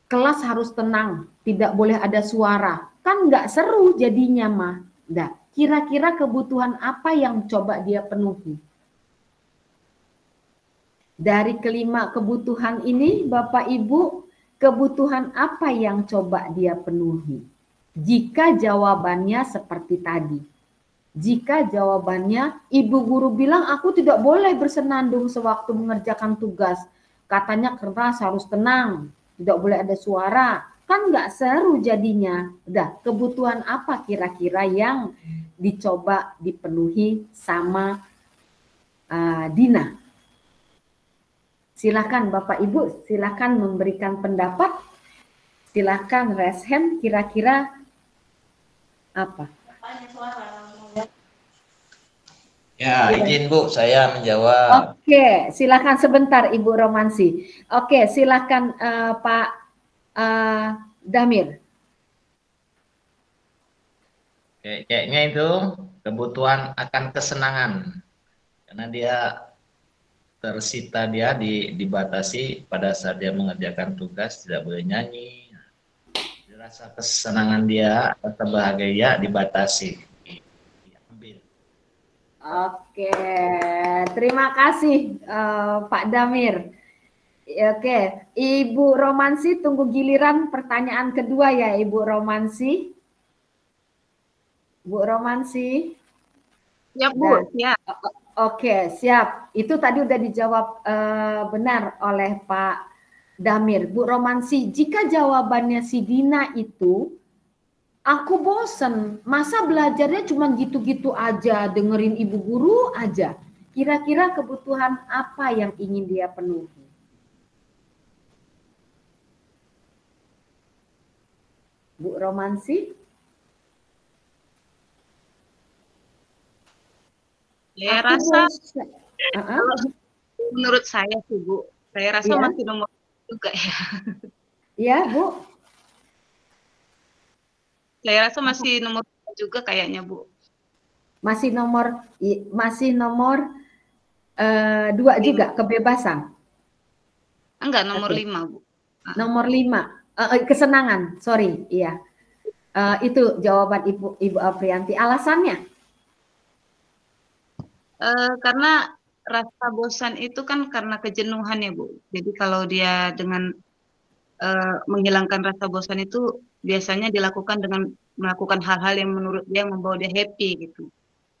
Kelas harus tenang, tidak boleh ada suara. Kan nggak seru jadinya, mah. Nah, kira-kira kebutuhan apa yang coba dia penuhi? Dari kelima kebutuhan ini, Bapak Ibu, kebutuhan apa yang coba dia penuhi? Jika jawabannya seperti tadi. Jika jawabannya, ibu guru bilang aku tidak boleh bersenandung sewaktu mengerjakan tugas. Katanya keras, harus tenang, tidak boleh ada suara. Kan nggak seru jadinya. Udah, kebutuhan apa kira-kira yang dicoba dipenuhi sama Dina? Silakan Bapak Ibu, silakan memberikan pendapat. Silakan raise hand, kira-kira apa? Ya, izin Bu, saya menjawab. Oke, silakan sebentar Ibu Romansi. Oke, silakan Pak Damir. Kayaknya itu kebutuhan akan kesenangan, karena dia tersita, dia dibatasi pada saat dia mengerjakan tugas, tidak boleh nyanyi. Rasa kesenangan dia, rasa bahagia dibatasi. Oke, terima kasih Pak Damir. Oke, Ibu Romansi tunggu giliran pertanyaan kedua ya Ibu Romansi. Bu Romansi. Ya Bu, ya. Oke, siap. Itu tadi udah dijawab benar oleh Pak Damir. Bu Romansi, jika jawabannya si Dina itu, aku bosen, masa belajarnya cuma gitu-gitu aja, dengerin ibu guru aja. Kira-kira kebutuhan apa yang ingin dia penuhi? Bu Romansi? Saya rasa, menurut saya sih Bu, saya rasa masih nomor juga ya. Iya Bu? Saya rasa masih nomor juga kayaknya Bu. Masih nomor 2 juga, kebebasan? Enggak, nomor 5 Bu. Nomor 5, kesenangan, sorry, iya. Itu jawaban Ibu Aprianti. Alasannya? Karena rasa bosan itu kan karena kejenuhan ya Bu. Jadi kalau dia dengan menghilangkan rasa bosan itu biasanya dilakukan dengan melakukan hal-hal yang menurut dia membawa dia happy gitu.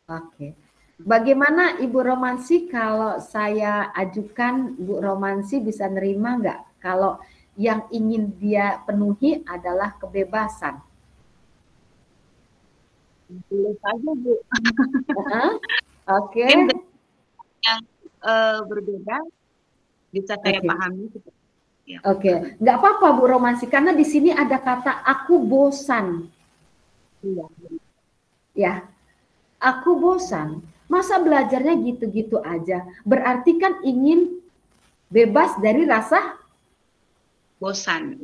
Oke. Bagaimana Ibu Romansi kalau saya ajukan Bu Romansi bisa nerima nggak kalau yang ingin dia penuhi adalah kebebasan? Boleh saja Bu. Oke. Yang berbeda bisa saya pahami. Ya. Oke, nggak apa-apa Bu Romansi, karena di sini ada kata aku bosan. Iya. Ya, aku bosan. Masa belajarnya gitu-gitu aja? Berarti kan ingin bebas dari rasa bosan.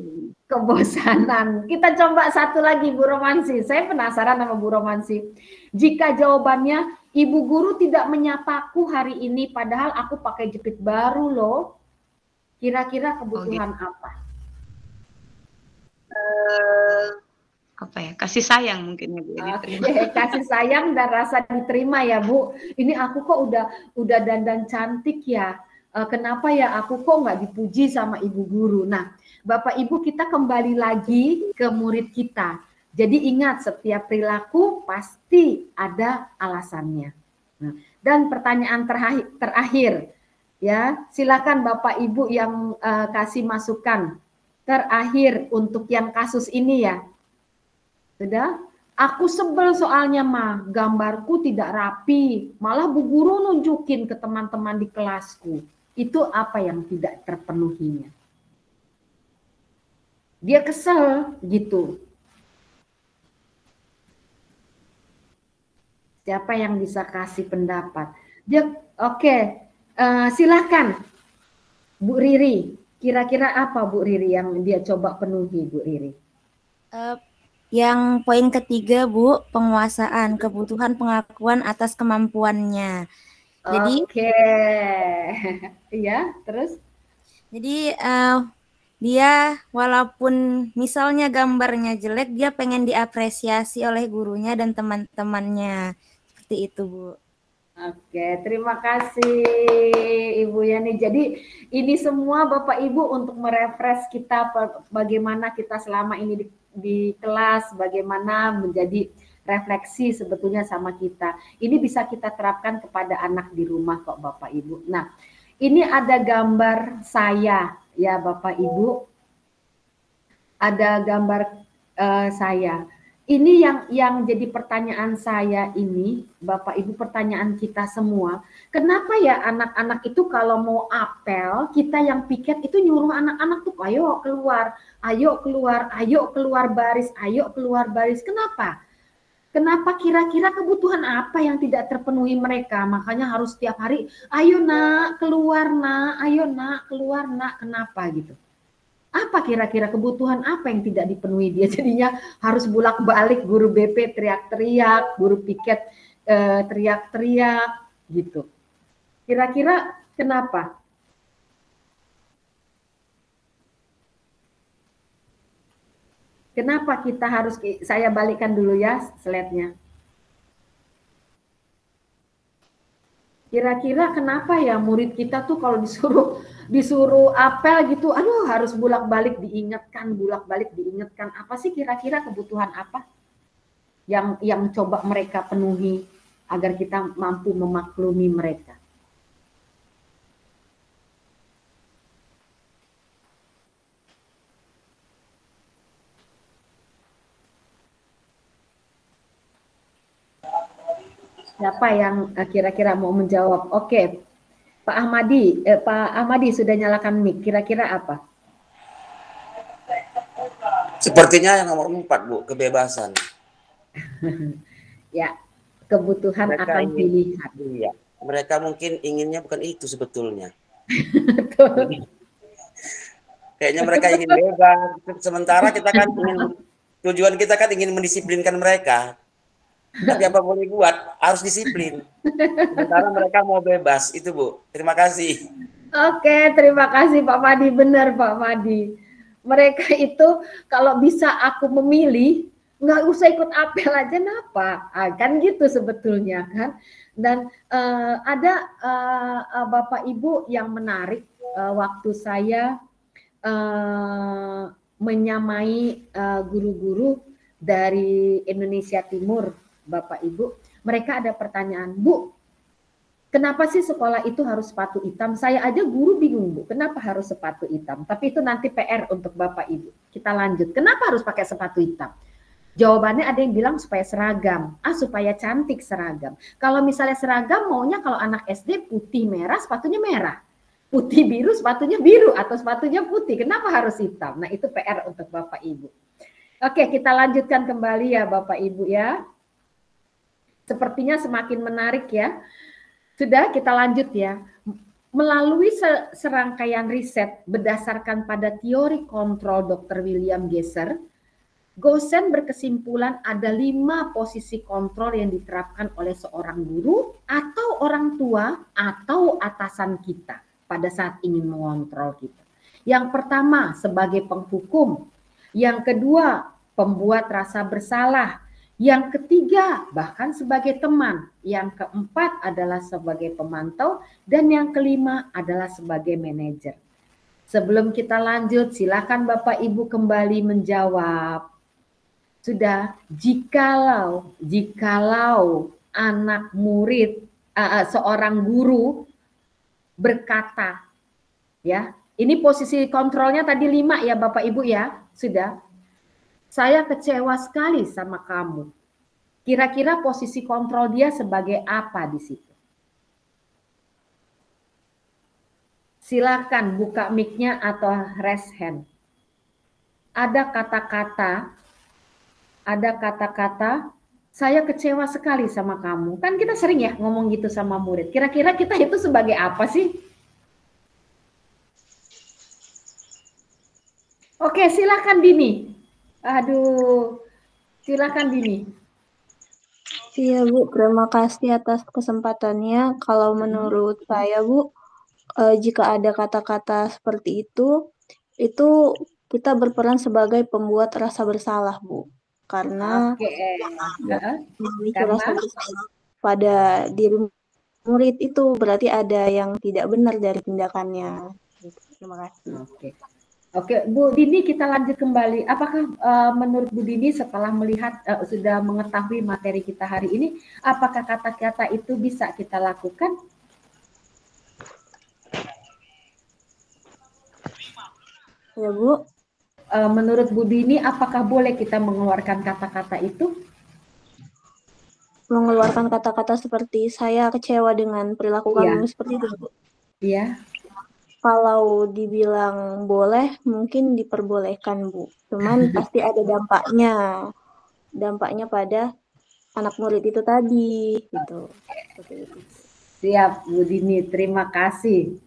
Kebosanan. Kita coba satu lagi Bu Romansi. Saya penasaran sama Bu Romansi. Jika jawabannya ibu guru tidak menyapaku hari ini padahal aku pakai jepit baru loh. Kira-kira kebutuhan apa? Apa ya? Kasih sayang mungkin ya Bu. Kasih sayang dan rasa diterima ya Bu. Ini aku kok udah dandan cantik ya. Kenapa ya aku kok nggak dipuji sama ibu guru? Nah, Bapak Ibu kita kembali lagi ke murid kita. Jadi ingat setiap perilaku pasti ada alasannya. Nah, dan pertanyaan terakhir, Ya, silakan Bapak Ibu yang kasih masukan terakhir untuk yang kasus ini ya. Sudah? Aku sebel soalnya mah, gambarku tidak rapi, malah Bu Guru nunjukin ke teman-teman di kelasku. Itu apa yang tidak terpenuhinya. Dia kesel gitu. Siapa yang bisa kasih pendapat? Dia oke. Silakan Bu Riri. Kira-kira apa Bu Riri yang dia coba penuhi Bu Riri? Yang poin ketiga Bu, penguasaan, kebutuhan pengakuan atas kemampuannya. Jadi oke. Ya, terus? Jadi dia walaupun misalnya gambarnya jelek, dia pengen diapresiasi oleh gurunya dan teman-temannya. Seperti itu, Bu. Oke, terima kasih Ibu Yani. Jadi ini semua Bapak Ibu untuk merefresh kita bagaimana kita selama ini di kelas, bagaimana menjadi refleksi sebetulnya sama kita. Ini bisa kita terapkan kepada anak di rumah kok Bapak Ibu. Nah, ini ada gambar saya ya Bapak Ibu. Ada gambar saya. Ini yang jadi pertanyaan saya ini, Bapak Ibu, pertanyaan kita semua. Kenapa ya anak-anak itu kalau mau apel, kita yang piket itu nyuruh anak-anak tuh ayo keluar, ayo keluar, ayo keluar baris, ayo keluar baris. Kenapa? Kenapa kira-kira kebutuhan apa yang tidak terpenuhi mereka? Makanya harus setiap hari, ayo nak, keluar nak, ayo nak, keluar nak. Kenapa gitu? Apa kira-kira kebutuhan apa yang tidak dipenuhi dia? Jadinya harus bolak-balik guru BP teriak-teriak, guru piket teriak-teriak gitu. Kira-kira kenapa? Kenapa kita harus, saya balikkan dulu ya slide-nya. Kira-kira kenapa ya murid kita tuh kalau disuruh apel gitu, aduh harus bolak-balik diingatkan, Apa sih kira-kira kebutuhan apa yang coba mereka penuhi agar kita mampu memaklumi mereka? Siapa yang kira-kira mau menjawab? Oke, Pak Ahmadi sudah nyalakan mic. Kira-kira apa? Sepertinya yang nomor 4, Bu, kebebasan. Ya, kebutuhan mereka akan pilihan. Iya, mereka mungkin inginnya bukan itu sebetulnya. Kayaknya mereka ingin bebas. Sementara kita kan tujuan kita kan ingin mendisiplinkan mereka. Tapi apa boleh buat, harus disiplin. Sementara mereka mau bebas, itu Bu. Terima kasih. Oke, terima kasih Pak Madi. Benar Pak Madi. Mereka itu kalau bisa aku memilih, nggak usah ikut apel aja, kenapa? Kan gitu sebetulnya kan. Dan ada Bapak Ibu yang menarik waktu saya menyamai guru-guru dari Indonesia Timur, Bapak Ibu, mereka ada pertanyaan, Bu, kenapa sih sekolah itu harus sepatu hitam? Saya aja guru bingung, Bu, kenapa harus sepatu hitam? Tapi itu nanti PR untuk Bapak Ibu. Kita lanjut, kenapa harus pakai sepatu hitam? Jawabannya ada yang bilang supaya seragam, supaya cantik seragam. Kalau misalnya seragam maunya kalau anak SD putih merah, sepatunya merah. Putih biru, sepatunya biru, atau sepatunya putih. Kenapa harus hitam? Nah itu PR untuk Bapak Ibu. Oke, kita lanjutkan kembali ya Bapak Ibu ya. Sepertinya semakin menarik ya. Sudah, kita lanjut ya. Melalui serangkaian riset berdasarkan pada teori kontrol Dr. William Gesser, Gosen berkesimpulan ada 5 posisi kontrol yang diterapkan oleh seorang guru atau orang tua atau atasan kita pada saat ingin mengontrol kita. Yang pertama sebagai penghukum, yang kedua pembuat rasa bersalah, yang ketiga bahkan sebagai teman, yang keempat adalah sebagai pemantau, dan yang kelima adalah sebagai manajer. Sebelum kita lanjut, silakan Bapak Ibu kembali menjawab. Sudah, jikalau anak murid, seorang guru berkata, ya. Ini posisi kontrolnya tadi 5 ya Bapak Ibu ya, sudah. Saya kecewa sekali sama kamu. Kira-kira posisi kontrol dia sebagai apa di situ? Silakan buka mic-nya atau raise hand. Ada kata-kata, saya kecewa sekali sama kamu. Kan kita sering ya ngomong gitu sama murid. Kira-kira kita itu sebagai apa sih? Oke, silakan Dini. Aduh, silakan Dini. Iya Bu, terima kasih atas kesempatannya. Kalau menurut saya Bu, jika ada kata-kata seperti itu kita berperan sebagai pembuat rasa bersalah Bu. Karena memiliki rasa bersalah pada diri murid itu berarti ada yang tidak benar dari tindakannya. Terima kasih. Oke, Bu Dini, kita lanjut kembali. Apakah menurut Bu Dini setelah melihat sudah mengetahui materi kita hari ini, apakah kata-kata itu bisa kita lakukan? Ya Bu. Menurut Bu Dini, apakah boleh kita mengeluarkan kata-kata itu? Mengeluarkan kata-kata seperti saya kecewa dengan perilaku kamu seperti itu Bu? Iya. Kalau dibilang boleh, mungkin diperbolehkan Bu. Cuman pasti ada dampaknya pada anak murid itu tadi, gitu. Siap Bu Dini, terima kasih.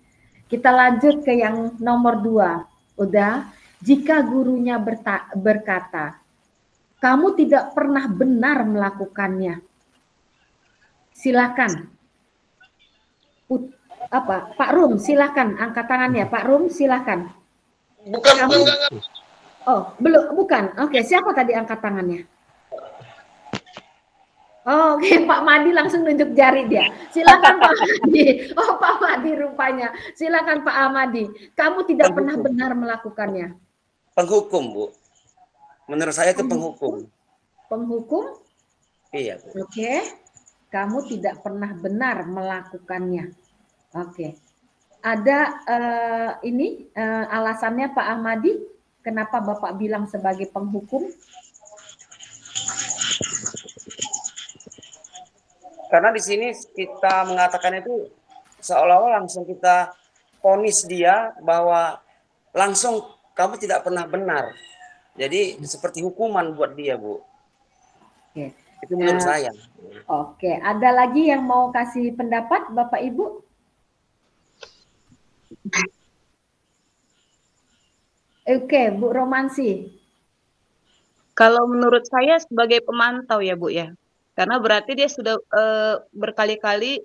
Kita lanjut ke yang nomor 2. Udah, jika gurunya berkata, kamu tidak pernah benar melakukannya. Silakan. Pak Rum, silakan angkat tangannya. Pak Rum, silakan. Bukan. Oh, belum, bukan. Oke, siapa tadi angkat tangannya? Oh, oke, Pak Madi langsung nunjuk jari dia. Silakan Pak Madi. Oh, Pak Madi rupanya. Silakan Pak Ahmadi. Kamu tidak pernah benar melakukannya. Penghukum, Bu. Menurut saya itu penghukum. Penghukum? Iya, Bu. Oke. Kamu tidak pernah benar melakukannya. Oke. Ada alasannya Pak Ahmadi, kenapa Bapak bilang sebagai penghukum? Karena di sini kita mengatakan itu seolah-olah langsung kita vonis dia bahwa langsung kamu tidak pernah benar. Jadi seperti hukuman buat dia, Bu. Oke. Itu menurut saya. Oke. Ada lagi yang mau kasih pendapat Bapak Ibu? Oke, Bu Romansi. Kalau menurut saya sebagai pemantau ya Bu ya, karena berarti dia sudah berkali-kali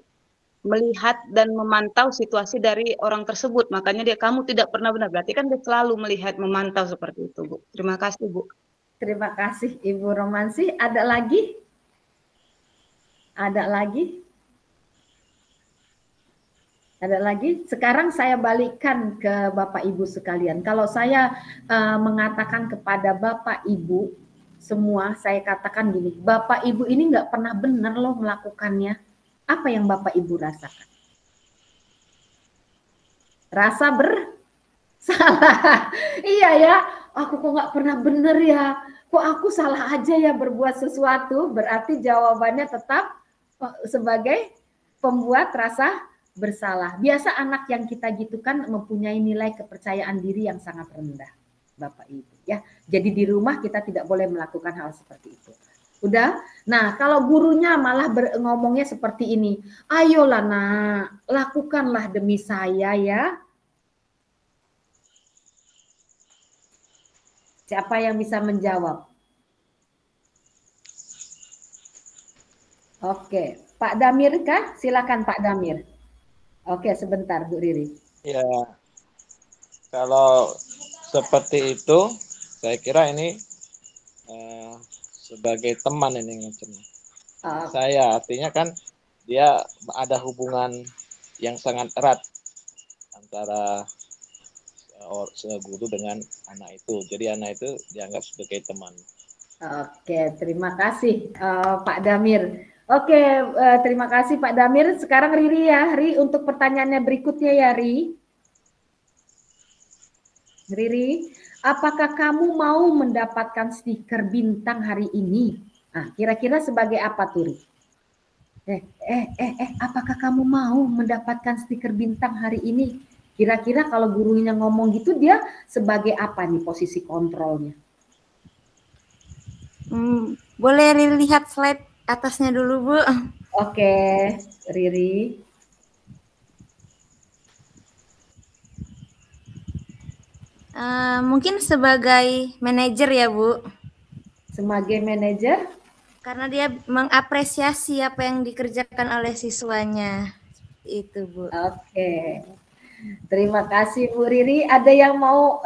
melihat dan memantau situasi dari orang tersebut, makanya kamu tidak pernah benar, berarti kan dia selalu melihat, memantau seperti itu Bu. Terima kasih Bu. Terima kasih Ibu Romansi. Ada lagi? Ada lagi? Ada lagi? Sekarang saya balikkan ke Bapak Ibu sekalian. Kalau saya mengatakan kepada Bapak Ibu semua, saya katakan gini, Bapak Ibu ini nggak pernah benar loh melakukannya. Apa yang Bapak Ibu rasakan? Rasa bersalah. Iya ya, aku kok nggak pernah benar ya. Kok aku salah aja ya berbuat sesuatu. Berarti jawabannya tetap sebagai pembuat rasa bersalah. Biasa anak yang kita gitu kan mempunyai nilai kepercayaan diri yang sangat rendah, Bapak Ibu ya. Jadi di rumah kita tidak boleh melakukan hal seperti itu. Udah? Nah, kalau gurunya malah ngomongnya seperti ini, ayolah nak, lakukanlah demi saya ya. Siapa yang bisa menjawab? Oke, Pak Damir kah? Silakan Pak Damir. Oke, sebentar Bu Riri. Ya, kalau seperti itu, saya kira ini sebagai teman ini ngecengnya. Saya artinya kan dia ada hubungan yang sangat erat antara guru dengan anak itu. Jadi anak itu dianggap sebagai teman. Oke, terima kasih Pak Damir. Oke, terima kasih Pak Damir. Sekarang Riri ya, Ri untuk pertanyaannya berikutnya ya Ri. Riri, apakah kamu mau mendapatkan stiker bintang hari ini? Nah, kira-kira sebagai apa tuh Ri? Apakah kamu mau mendapatkan stiker bintang hari ini? Kira-kira kalau gurunya ngomong gitu dia sebagai apa nih posisi kontrolnya? Boleh Riri lihat slide atasnya dulu, Bu. Oke, Riri. Mungkin sebagai manajer ya, Bu. Sebagai manajer? Karena dia mengapresiasi apa yang dikerjakan oleh siswanya. Itu, Bu. Oke. Terima kasih Bu Riri. Ada yang mau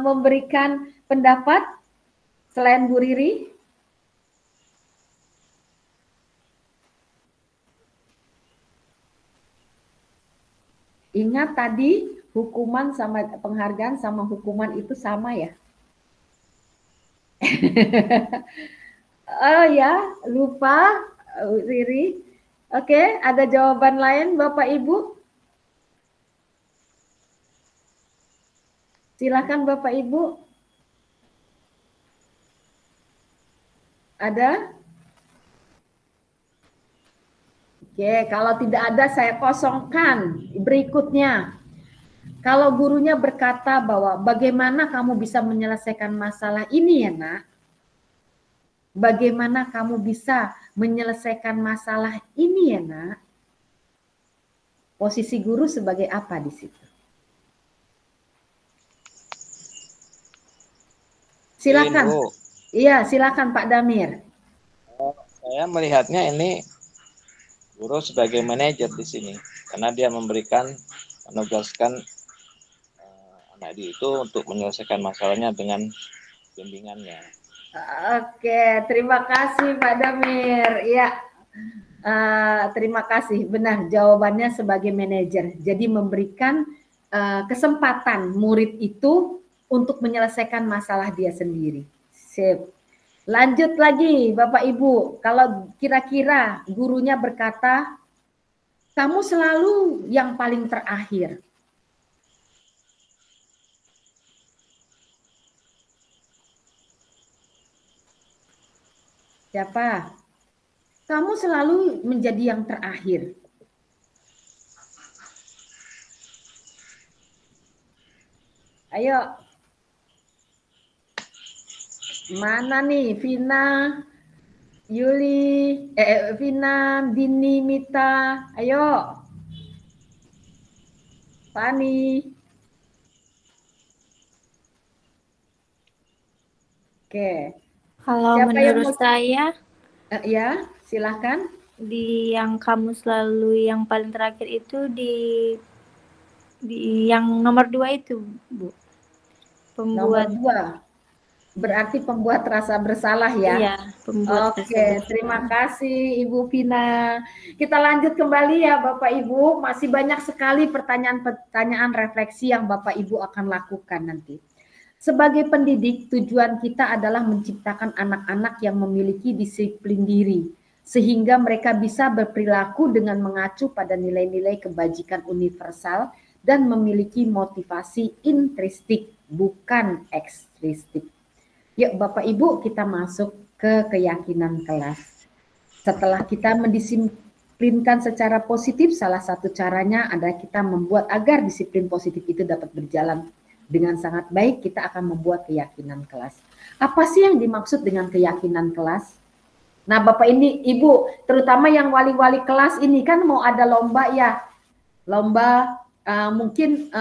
memberikan pendapat selain Bu Riri? Ingat tadi hukuman sama penghargaan sama hukuman itu sama ya? Oh ya, lupa Riri. Oke, ada jawaban lain Bapak Ibu? Silakan Bapak Ibu. Ada? Oke, kalau tidak ada saya kosongkan. Berikutnya, kalau gurunya berkata bahwa bagaimana kamu bisa menyelesaikan masalah ini ya nak? Bagaimana kamu bisa menyelesaikan masalah ini ya nak? Posisi guru sebagai apa di situ? Silakan. Iya, silakan Pak Damir. Saya melihatnya ini guru sebagai manajer di sini karena dia menugaskan anak itu untuk menyelesaikan masalahnya dengan bimbingannya. Oke, terima kasih Pak Damir. Ya, terima kasih. Benar, jawabannya sebagai manajer. Jadi memberikan kesempatan murid itu untuk menyelesaikan masalah dia sendiri. Sip. Lanjut lagi Bapak Ibu, kalau kira-kira gurunya berkata, kamu selalu yang paling terakhir. Siapa? Kamu selalu menjadi yang terakhir. Ayo. Mana nih Vina, Yuli, Vina, Dini, Mita, ayo. Fani. Oke. Kalau Siapa menurut saya, ya silahkan. Di yang kamu selalu yang paling terakhir itu di yang nomor 2 itu, Bu. Nomor 2. Berarti pembuat rasa bersalah ya? Iya, pembuat Oke, rasa bersalah. terima kasih Ibu Vina. Kita lanjut kembali ya Bapak Ibu. Masih banyak sekali pertanyaan-pertanyaan refleksi yang Bapak Ibu akan lakukan nanti. Sebagai pendidik, tujuan kita adalah menciptakan anak-anak yang memiliki disiplin diri, sehingga mereka bisa berperilaku dengan mengacu pada nilai-nilai kebajikan universal dan memiliki motivasi intristik, bukan ekstristik. Yuk Bapak Ibu kita masuk ke keyakinan kelas. Setelah kita mendisiplinkan secara positif, salah satu caranya adalah kita membuat agar disiplin positif itu dapat berjalan dengan sangat baik, kita akan membuat keyakinan kelas. Apa sih yang dimaksud dengan keyakinan kelas? Nah Bapak ini Ibu, terutama yang wali-wali kelas ini kan mau ada lomba ya. Lomba mungkin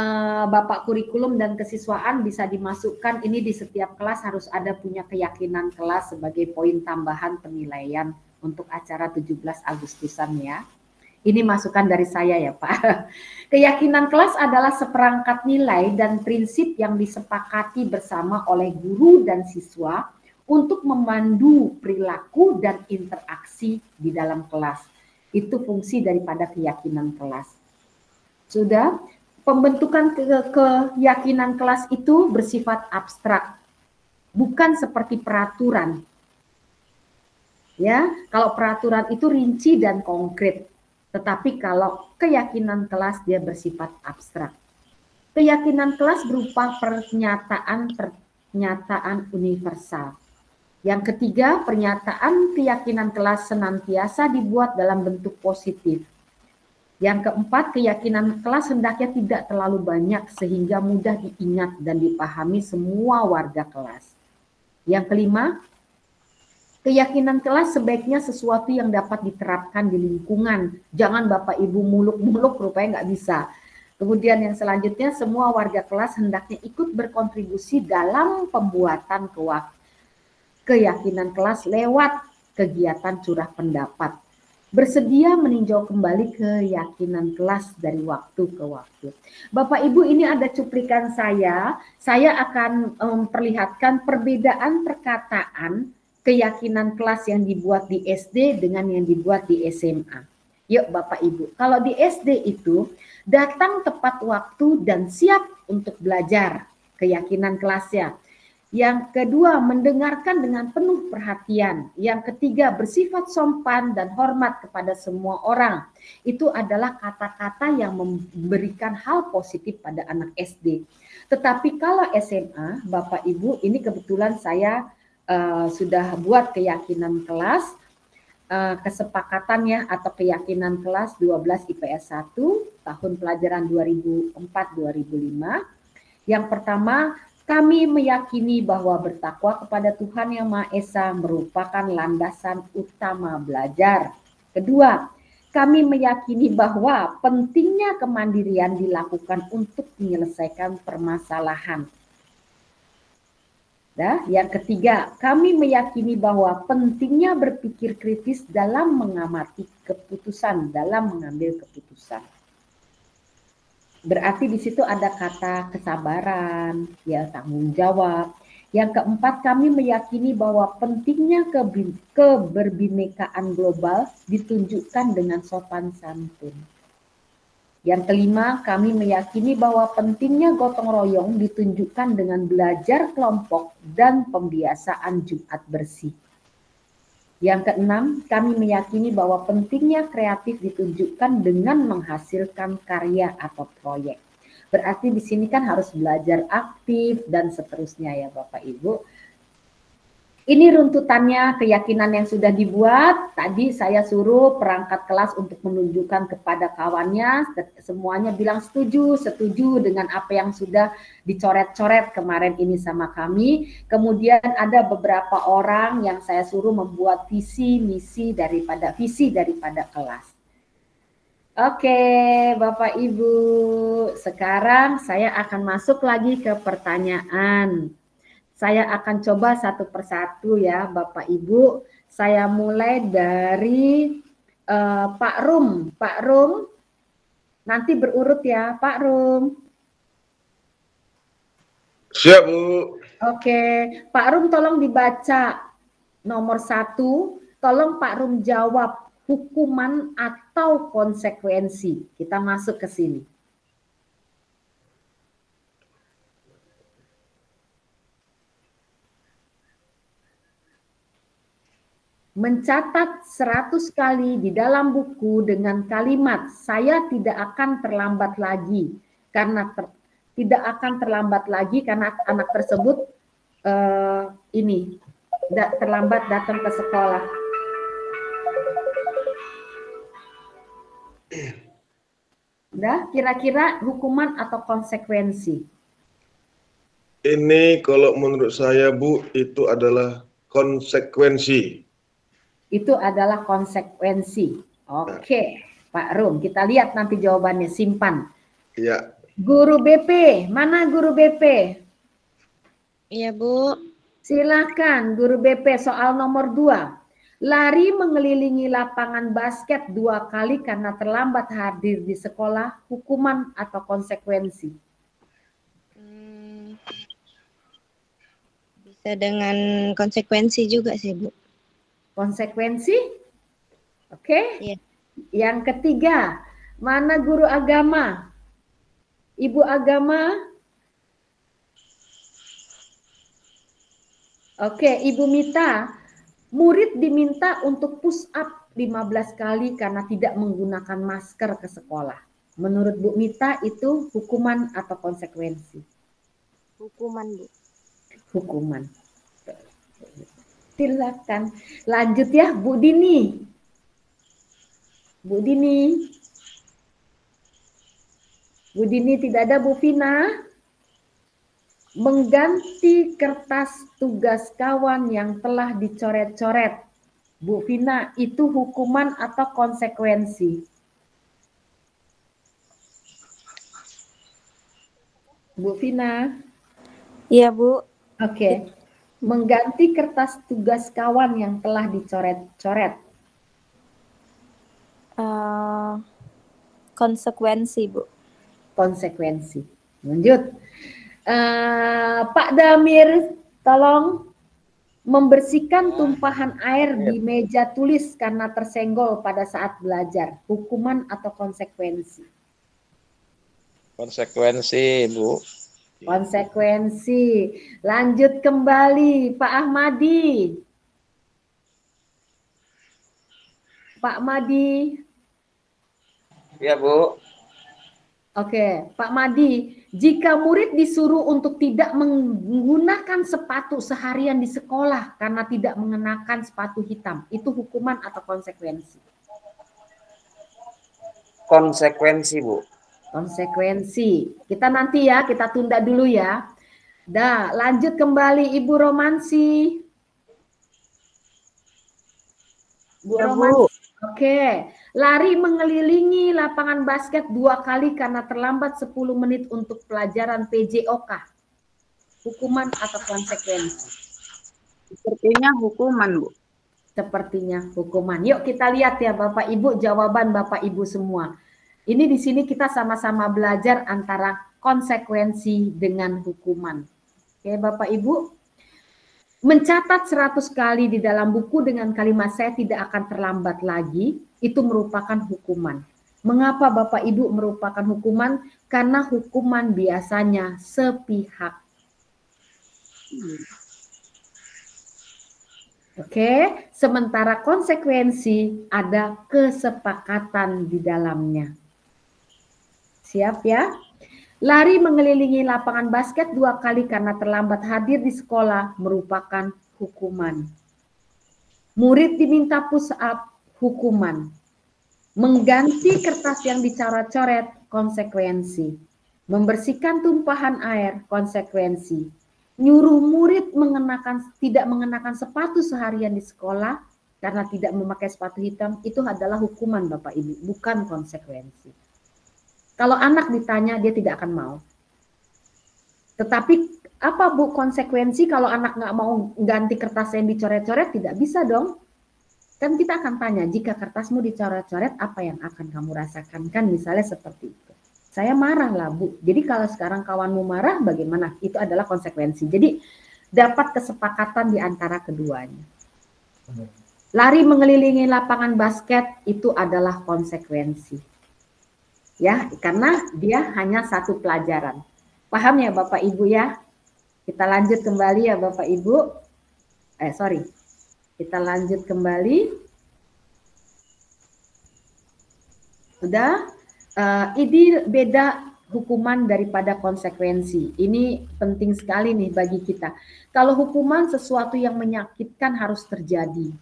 Bapak kurikulum dan kesiswaan bisa dimasukkan ini di setiap kelas harus ada punya keyakinan kelas sebagai poin tambahan penilaian untuk acara 17 Agustusan ya. Ini masukan dari saya ya Pak. Keyakinan kelas adalah seperangkat nilai dan prinsip yang disepakati bersama oleh guru dan siswa untuk memandu perilaku dan interaksi di dalam kelas. Itu fungsi daripada keyakinan kelas. Sudah, pembentukan keyakinan kelas itu bersifat abstrak, bukan seperti peraturan. Ya, kalau peraturan itu rinci dan konkret. Tetapi kalau keyakinan kelas dia bersifat abstrak. Keyakinan kelas berupa pernyataan universal. Yang ketiga, pernyataan keyakinan kelas senantiasa dibuat dalam bentuk positif. Yang keempat, keyakinan kelas hendaknya tidak terlalu banyak sehingga mudah diingat dan dipahami semua warga kelas. Yang kelima, keyakinan kelas sebaiknya sesuatu yang dapat diterapkan di lingkungan. Jangan Bapak Ibu muluk-muluk, rupanya nggak bisa. Kemudian yang selanjutnya, semua warga kelas hendaknya ikut berkontribusi dalam pembuatan keyakinan kelas lewat kegiatan curah pendapat. Bersedia meninjau kembali keyakinan kelas dari waktu ke waktu. Bapak Ibu, ini ada cuplikan saya akan memperlihatkan perbedaan perkataan keyakinan kelas yang dibuat di SD dengan yang dibuat di SMA. Yuk Bapak Ibu, kalau di SD itu datang tepat waktu dan siap untuk belajar, keyakinan kelasnya. Yang kedua, mendengarkan dengan penuh perhatian. Yang ketiga, bersifat sopan dan hormat kepada semua orang. Itu adalah kata-kata yang memberikan hal positif pada anak SD. Tetapi kalau SMA, Bapak Ibu, ini kebetulan saya sudah buat keyakinan kelas, kesepakatannya atau keyakinan kelas 12 IPS 1, tahun pelajaran 2004-2005. Yang pertama, kami meyakini bahwa bertakwa kepada Tuhan Yang Maha Esa merupakan landasan utama belajar. Kedua, kami meyakini bahwa pentingnya kemandirian dilakukan untuk menyelesaikan permasalahan. Yang ketiga, kami meyakini bahwa pentingnya berpikir kritis dalam mengamati keputusan, dalam mengambil keputusan. Berarti di situ ada kata kesabaran, ya tanggung jawab. Yang keempat, kami meyakini bahwa pentingnya keberbinekaan global ditunjukkan dengan sopan santun. Yang kelima, kami meyakini bahwa pentingnya gotong royong ditunjukkan dengan belajar kelompok dan pembiasaan Jumat bersih. Yang keenam, kami meyakini bahwa pentingnya kreatif ditunjukkan dengan menghasilkan karya atau proyek. Berarti di sini kan harus belajar aktif dan seterusnya ya Bapak Ibu. Ini runtutannya keyakinan yang sudah dibuat. Tadi saya suruh perangkat kelas untuk menunjukkan kepada kawannya. Semuanya bilang setuju dengan apa yang sudah dicoret-coret kemarin ini sama kami. Kemudian ada beberapa orang yang saya suruh membuat visi daripada kelas. Oke, Bapak Ibu. Sekarang saya akan masuk lagi ke pertanyaan. Saya akan coba satu persatu ya Bapak Ibu. Saya mulai dari Pak Rum. Pak Rum, nanti berurut ya Pak Rum. Siap Bu. Oke, Pak Rum tolong dibaca nomor 1. Tolong Pak Rum jawab hukuman atau konsekuensi. Kita masuk ke sini. Mencatat 100 kali di dalam buku dengan kalimat saya tidak akan terlambat lagi karena anak tersebut terlambat datang ke sekolah. Kira-kira hukuman atau konsekuensi? Ini kalau menurut saya Bu, itu adalah konsekuensi. Itu adalah konsekuensi. Oke, Pak Rum, kita lihat nanti jawabannya, simpan. Iya. Guru BP, mana guru BP? Iya, Bu. Silakan guru BP, soal nomor 2. Lari mengelilingi lapangan basket 2 kali karena terlambat hadir di sekolah, hukuman atau konsekuensi? Bisa dengan konsekuensi juga sih, Bu. Konsekuensi? Oke. Iya. Yang ketiga, mana guru agama? Ibu agama? Oke, Ibu Mita. Murid diminta untuk push up 15 kali karena tidak menggunakan masker ke sekolah. Menurut Bu Mita itu hukuman atau konsekuensi? Hukuman, Bu. Hukuman. Silakan. Lanjut ya, Bu Dini. Bu Dini. Bu Dini tidak ada, Bu Vina. Mengganti kertas tugas kawan yang telah dicoret-coret. Bu Vina, itu hukuman atau konsekuensi? Bu Vina? Iya, Bu. Oke. Mengganti kertas tugas kawan yang telah dicoret-coret. Konsekuensi, Bu. Konsekuensi. Lanjut. Pak Damir, tolong membersihkan tumpahan air di meja tulis karena tersenggol pada saat belajar. Hukuman atau konsekuensi? Konsekuensi, Bu. Konsekuensi. Lanjut kembali, Pak Ahmadi. Pak Madi. Iya, Bu. Oke, Pak Madi. Jika murid disuruh untuk tidak menggunakan sepatu seharian di sekolah karena tidak mengenakan sepatu hitam, itu hukuman atau konsekuensi? Konsekuensi, Bu. Konsekuensi. Kita nanti ya, kita tunda dulu ya. Dah, lanjut kembali Ibu Romansi. Bu Romansi. Oke. Lari mengelilingi lapangan basket 2 kali karena terlambat 10 menit untuk pelajaran PJOK. Hukuman atau konsekuensi? Sepertinya hukuman, Bu. Sepertinya hukuman. Yuk kita lihat ya Bapak Ibu, jawaban Bapak Ibu semua. Ini di sini kita sama-sama belajar antara konsekuensi dengan hukuman. Oke Bapak Ibu. Mencatat 100 kali di dalam buku dengan kalimat saya tidak akan terlambat lagi, itu merupakan hukuman. Mengapa Bapak Ibu merupakan hukuman? Karena hukuman biasanya sepihak. Oke, sementara konsekuensi ada kesepakatan di dalamnya. Siap ya? Lari mengelilingi lapangan basket 2 kali karena terlambat hadir di sekolah merupakan hukuman. Murid diminta push up, hukuman. Mengganti kertas yang dicoret-coret, konsekuensi. Membersihkan tumpahan air, konsekuensi. Nyuruh murid tidak mengenakan sepatu seharian di sekolah karena tidak memakai sepatu hitam, itu adalah hukuman Bapak Ibu, bukan konsekuensi. Kalau anak ditanya, dia tidak akan mau. Tetapi apa Bu konsekuensi kalau anak nggak mau ganti kertas yang dicoret-coret? Tidak bisa dong. Kan kita akan tanya, jika kertasmu dicoret-coret, apa yang akan kamu rasakan? Kan misalnya seperti itu. Saya marah lah Bu. Jadi kalau sekarang kawanmu marah, bagaimana? Itu adalah konsekuensi. Jadi dapat kesepakatan di antara keduanya. Lari mengelilingi lapangan basket, itu adalah konsekuensi. Ya, karena dia hanya satu pelajaran. Paham ya Bapak Ibu ya? Kita lanjut kembali ya Bapak Ibu. Kita lanjut kembali. Udah? Ini beda hukuman daripada konsekuensi. Ini penting sekali nih bagi kita. Kalau hukuman sesuatu yang menyakitkan harus terjadi.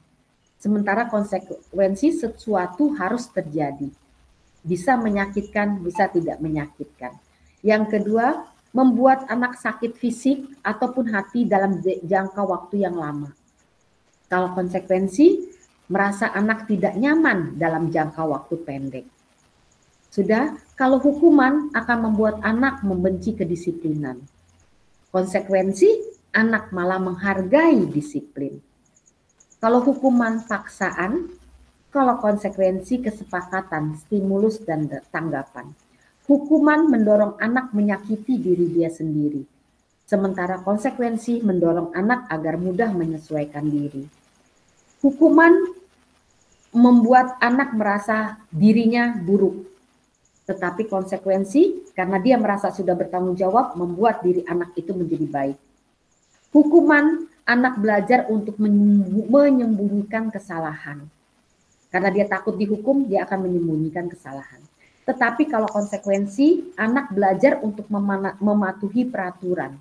Sementara konsekuensi sesuatu harus terjadi. Bisa menyakitkan, bisa tidak menyakitkan. Yang kedua, membuat anak sakit fisik ataupun hati dalam jangka waktu yang lama. Kalau konsekuensi, merasa anak tidak nyaman dalam jangka waktu pendek. Sudah, kalau hukuman akan membuat anak membenci kedisiplinan. Konsekuensi, anak malah menghargai disiplin. Kalau hukuman paksaan, kalau konsekuensi kesepakatan, stimulus dan tanggapan. Hukuman mendorong anak menyakiti diri dia sendiri. Sementara konsekuensi mendorong anak agar mudah menyesuaikan diri. Hukuman membuat anak merasa dirinya buruk. Tetapi konsekuensi karena dia merasa sudah bertanggung jawab membuat diri anak itu menjadi baik. Hukuman anak belajar untuk menyembunyikan kesalahan. Karena dia takut dihukum, dia akan menyembunyikan kesalahan. Tetapi kalau konsekuensi, anak belajar untuk mematuhi peraturan.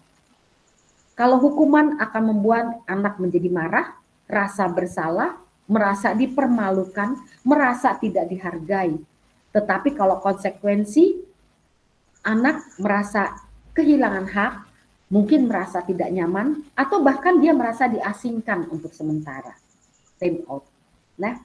Kalau hukuman akan membuat anak menjadi marah, rasa bersalah, merasa dipermalukan, merasa tidak dihargai. Tetapi kalau konsekuensi, anak merasa kehilangan hak, mungkin merasa tidak nyaman, atau bahkan dia merasa diasingkan untuk sementara. Time out. Nah,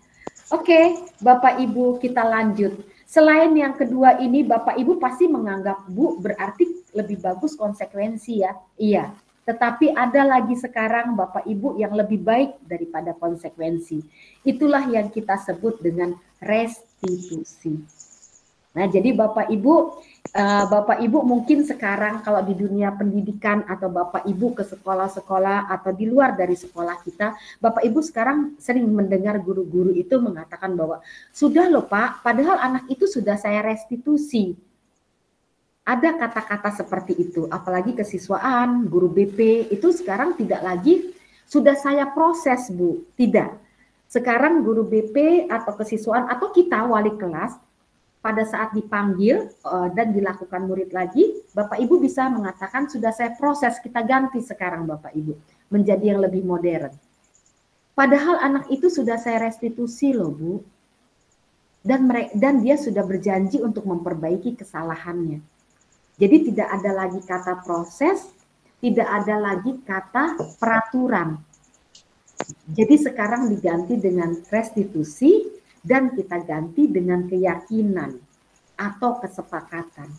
oke, Bapak Ibu, kita lanjut. Selain yang kedua ini, Bapak Ibu pasti menganggap, Bu, berarti lebih bagus konsekuensi ya? Iya, tetapi ada lagi sekarang Bapak Ibu yang lebih baik daripada konsekuensi. Itulah yang kita sebut dengan restitusi. Nah, jadi Bapak Ibu mungkin sekarang kalau di dunia pendidikan atau Bapak Ibu ke sekolah-sekolah atau di luar dari sekolah kita, Bapak Ibu sekarang sering mendengar guru-guru itu mengatakan bahwa sudah loh Pak, padahal anak itu sudah saya restitusi. Ada kata-kata seperti itu, apalagi kesiswaan, guru BP itu sekarang tidak lagi sudah saya proses Bu, tidak. Sekarang guru BP atau kesiswaan atau kita wali kelas pada saat dipanggil dan dilakukan murid lagi, Bapak Ibu bisa mengatakan sudah saya proses, kita ganti sekarang Bapak Ibu menjadi yang lebih modern. Padahal anak itu sudah saya restitusi loh Bu, dan dia sudah berjanji untuk memperbaiki kesalahannya. Jadi tidak ada lagi kata proses, tidak ada lagi kata peraturan. Jadi sekarang diganti dengan restitusi, dan kita ganti dengan keyakinan atau kesepakatan.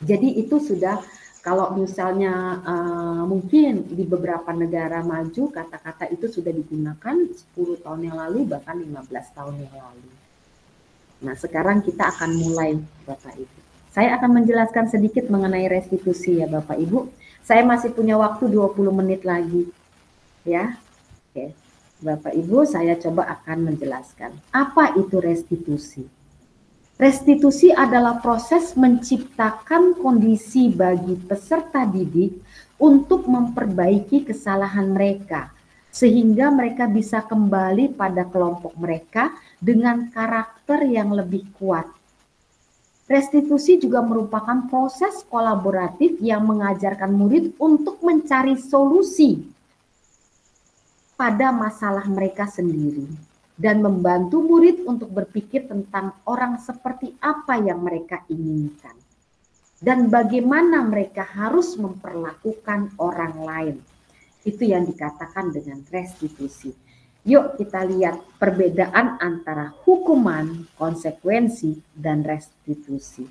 Jadi itu sudah, kalau misalnya mungkin di beberapa negara maju kata-kata itu sudah digunakan 10 tahun yang lalu, bahkan 15 tahun yang lalu. Nah sekarang kita akan mulai Bapak Ibu. Saya akan menjelaskan sedikit mengenai restitusi ya Bapak Ibu. Saya masih punya waktu 20 menit lagi. Ya, oke. Bapak Ibu, saya coba akan menjelaskan. Apa itu restitusi? Restitusi adalah proses menciptakan kondisi bagi peserta didik untuk memperbaiki kesalahan mereka, sehingga mereka bisa kembali pada kelompok mereka dengan karakter yang lebih kuat. Restitusi juga merupakan proses kolaboratif yang mengajarkan murid untuk mencari solusi pada masalah mereka sendiri dan membantu murid untuk berpikir tentang orang seperti apa yang mereka inginkan dan bagaimana mereka harus memperlakukan orang lain. Itu yang dikatakan dengan restitusi. Yuk kita lihat perbedaan antara hukuman, konsekuensi, dan restitusi.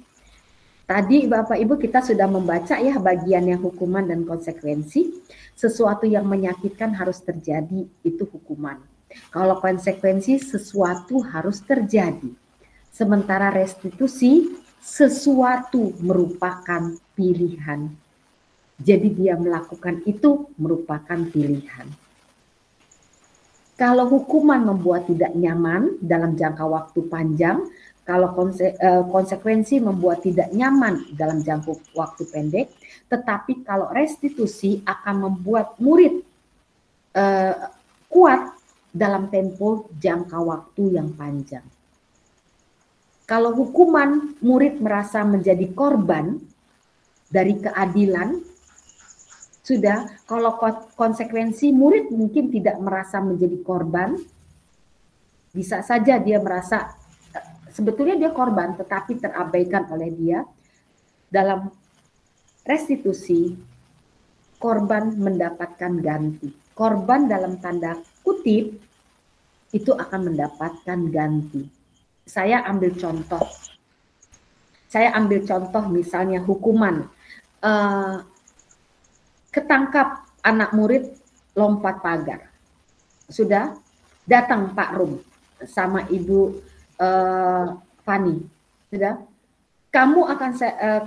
Tadi Bapak Ibu kita sudah membaca ya bagian yang hukuman dan konsekuensi. Sesuatu yang menyakitkan harus terjadi, itu hukuman. Kalau konsekuensi sesuatu harus terjadi. Sementara restitusi sesuatu merupakan pilihan. Jadi dia melakukan itu merupakan pilihan. Kalau hukuman membuat tidak nyaman dalam jangka waktu panjang, kalau konsekuensi membuat tidak nyaman dalam jangka waktu pendek, tetapi kalau restitusi akan membuat murid kuat dalam tempo jangka waktu yang panjang. Kalau hukuman, murid merasa menjadi korban dari keadilan, sudah. Kalau konsekuensi, murid mungkin tidak merasa menjadi korban, bisa saja dia merasa sebetulnya dia korban, tetapi terabaikan oleh dia. Dalam restitusi, korban mendapatkan ganti. Korban dalam tanda kutip, itu akan mendapatkan ganti. Saya ambil contoh. Misalnya hukuman. Ketangkap anak murid lompat pagar. Sudah datang Pak Rum sama Ibu Fani. Sudah. Kamu akan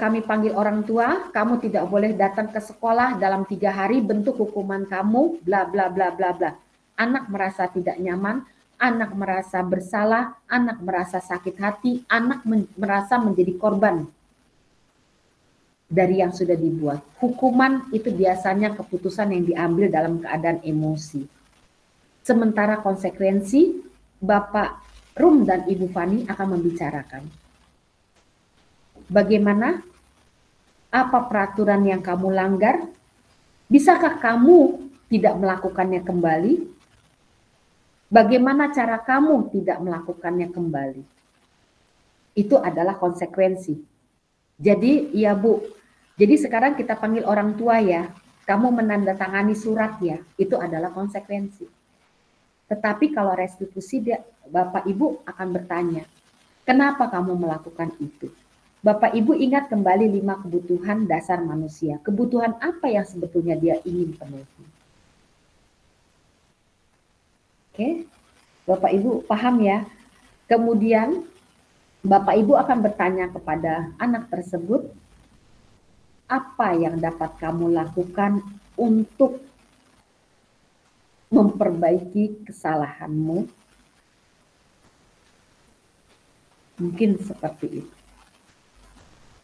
kami panggil orang tua, kamu tidak boleh datang ke sekolah dalam 3 hari, bentuk hukuman kamu, bla bla bla bla bla. Anak merasa tidak nyaman, anak merasa bersalah, anak merasa sakit hati, anak merasa menjadi korban. dari yang sudah dibuat. Hukuman itu biasanya keputusan yang diambil dalam keadaan emosi. Sementara konsekuensi, Bapak Rum dan Ibu Fani akan membicarakan bagaimana, apa peraturan yang kamu langgar, bisakah kamu tidak melakukannya kembali, bagaimana cara kamu tidak melakukannya kembali. Itu adalah konsekuensi. Jadi ya Bu, jadi sekarang kita panggil orang tua ya, kamu menandatangani surat ya, itu adalah konsekuensi. Tetapi kalau restitusi, Bapak Ibu akan bertanya, kenapa kamu melakukan itu? Bapak Ibu ingat kembali 5 kebutuhan dasar manusia. Kebutuhan apa yang sebetulnya dia ingin penuhi? Oke, Bapak Ibu paham ya? Kemudian Bapak Ibu akan bertanya kepada anak tersebut, apa yang dapat kamu lakukan untuk memperbaiki kesalahanmu? Mungkin seperti itu.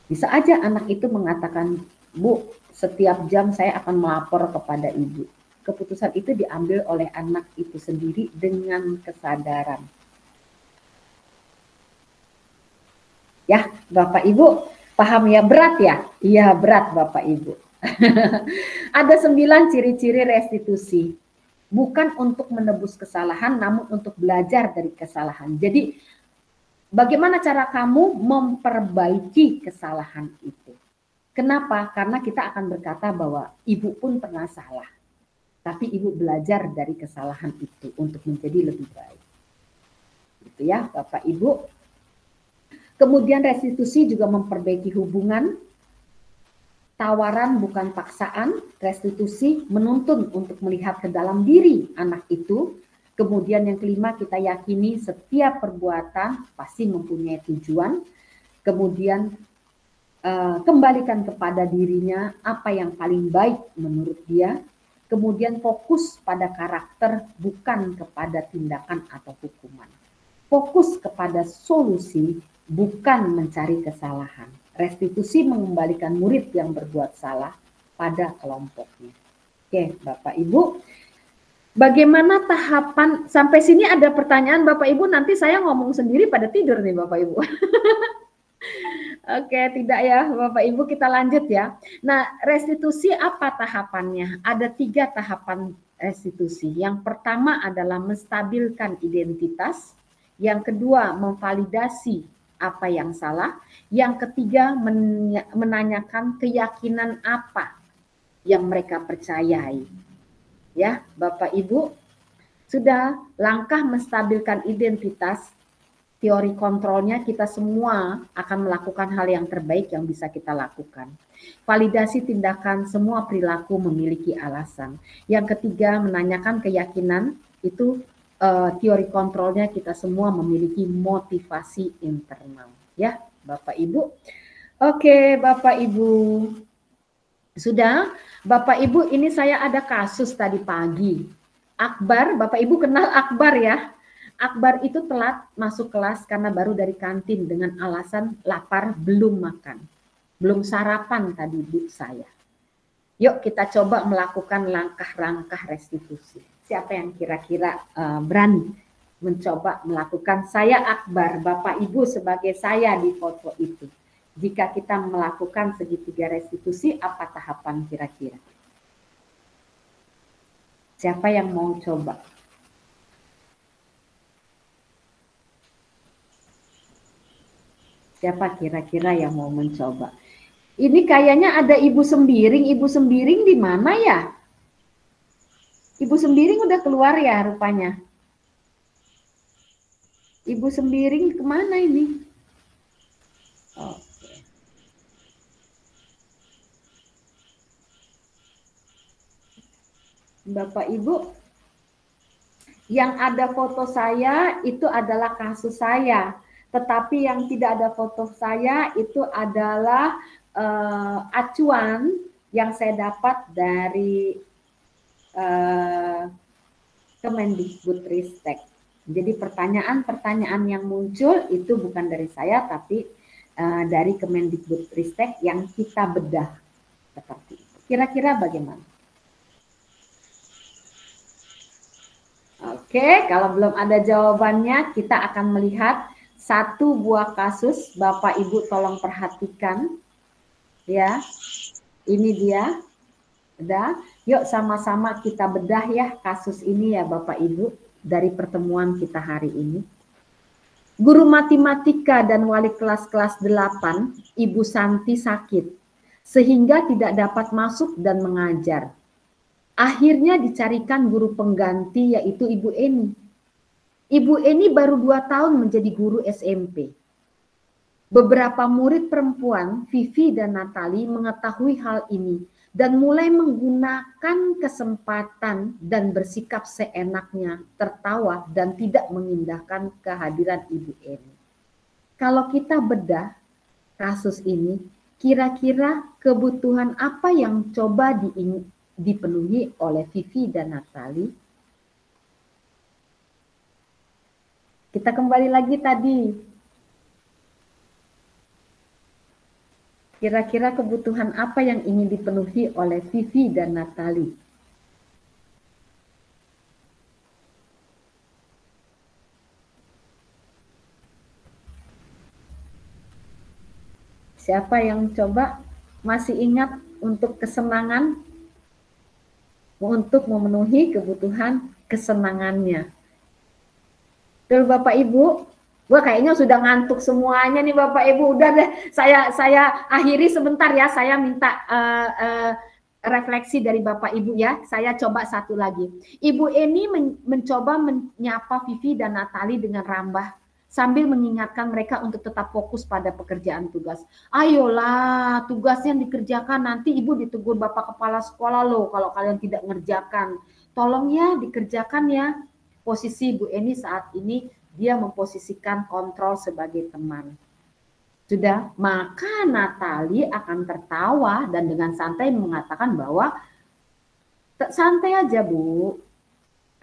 Bisa aja anak itu mengatakan, Bu, setiap jam saya akan melapor kepada ibu. Keputusan itu diambil oleh anak itu sendiri dengan kesadaran. Ya, Bapak Ibu paham ya, berat ya? Iya, berat Bapak Ibu. Ada 9 ciri-ciri restitusi. Bukan untuk menebus kesalahan, namun untuk belajar dari kesalahan. Jadi, bagaimana cara kamu memperbaiki kesalahan itu? Kenapa? Karena kita akan berkata bahwa ibu pun pernah salah. Tapi ibu belajar dari kesalahan itu untuk menjadi lebih baik. Gitu ya, Bapak Ibu. Kemudian restitusi juga memperbaiki hubungan. Tawaran bukan paksaan, restitusi menuntun untuk melihat ke dalam diri anak itu. Kemudian yang kelima, kita yakini setiap perbuatan pasti mempunyai tujuan. Kemudian kembalikan kepada dirinya apa yang paling baik menurut dia. Kemudian fokus pada karakter, bukan kepada tindakan atau hukuman. Fokus kepada solusi, bukan mencari kesalahan. Restitusi mengembalikan murid yang berbuat salah pada kelompoknya. Oke, Bapak Ibu. Bagaimana tahapan, sampai sini ada pertanyaan Bapak Ibu, nanti saya ngomong sendiri pada tidur nih Bapak Ibu. Oke, tidak ya Bapak Ibu, kita lanjut ya. Nah, restitusi apa tahapannya? Ada 3 tahapan restitusi. Yang pertama adalah menstabilkan identitas. Yang kedua, memvalidasi apa yang salah. Yang ketiga, menanyakan keyakinan apa yang mereka percayai. Ya, Bapak Ibu, sudah langkah menstabilkan identitas, teori kontrolnya kita semua akan melakukan hal yang terbaik yang bisa kita lakukan. Validasi tindakan, semua perilaku memiliki alasan. Yang ketiga, menanyakan keyakinan, itu teori kontrolnya kita semua memiliki motivasi internal. Ya, Bapak Ibu. Oke, Bapak Ibu. Sudah, Bapak Ibu, ini saya ada kasus tadi pagi. Akbar, Bapak Ibu kenal Akbar ya? Akbar itu telat masuk kelas karena baru dari kantin dengan alasan lapar, belum makan. Belum sarapan tadi Bu saya. Yuk kita coba melakukan langkah-langkah restitusi. Siapa yang kira-kira berani mencoba melakukan? Saya Akbar, Bapak Ibu sebagai saya di foto itu. Jika kita melakukan segitiga restitusi, apa tahapan kira-kira? Siapa yang mau coba? Siapa kira-kira yang mau mencoba? Ini kayaknya ada Ibu Sembiring. Ibu Sembiring di mana ya? Ibu Sembiring udah keluar ya rupanya. Ibu Sembiring kemana ini? Oke. Bapak Ibu, yang ada foto saya itu adalah kasus saya. Tetapi yang tidak ada foto saya itu adalah acuan yang saya dapat dari Kemendikbudristek. Jadi pertanyaan-pertanyaan yang muncul itu bukan dari saya, tapi dari Kemendikbudristek yang kita bedah seperti itu. Kira-kira bagaimana? Oke, kalau belum ada jawabannya, kita akan melihat satu buah kasus. Bapak Ibu tolong perhatikan. Ya, ini dia. Udah, yuk sama-sama kita bedah ya kasus ini ya Bapak Ibu dari pertemuan kita hari ini. Guru matematika dan wali kelas 8, Ibu Santi sakit, sehingga tidak dapat masuk dan mengajar. Akhirnya dicarikan guru pengganti yaitu Ibu Eni. Ibu Eni baru 2 tahun menjadi guru SMP. Beberapa murid perempuan, Vivi dan Natali, mengetahui hal ini dan mulai menggunakan kesempatan dan bersikap seenaknya, tertawa dan tidak mengindahkan kehadiran Ibu Eni. Kalau kita bedah kasus ini, kira-kira kebutuhan apa yang coba dipenuhi oleh Vivi dan Natali? Kita kembali lagi tadi. Kira-kira kebutuhan apa yang ingin dipenuhi oleh Vivi dan Natali? Siapa yang coba masih ingat untuk kesenangan? Untuk memenuhi kebutuhan kesenangannya. Betul Bapak Ibu? Wah kayaknya sudah ngantuk semuanya nih Bapak Ibu. Udah deh, saya akhiri sebentar ya. Saya minta refleksi dari Bapak Ibu ya. Saya coba satu lagi. Ibu Eni mencoba menyapa Vivi dan Natali dengan ramah sambil mengingatkan mereka untuk tetap fokus pada pekerjaan tugas. Ayolah, tugasnya dikerjakan, nanti Ibu ditegur Bapak Kepala Sekolah loh kalau kalian tidak ngerjakan. Tolong ya dikerjakan ya. Posisi Bu Eni saat ini dia memposisikan kontrol sebagai teman. Sudah, maka Natali akan tertawa dan dengan santai mengatakan bahwa santai aja Bu,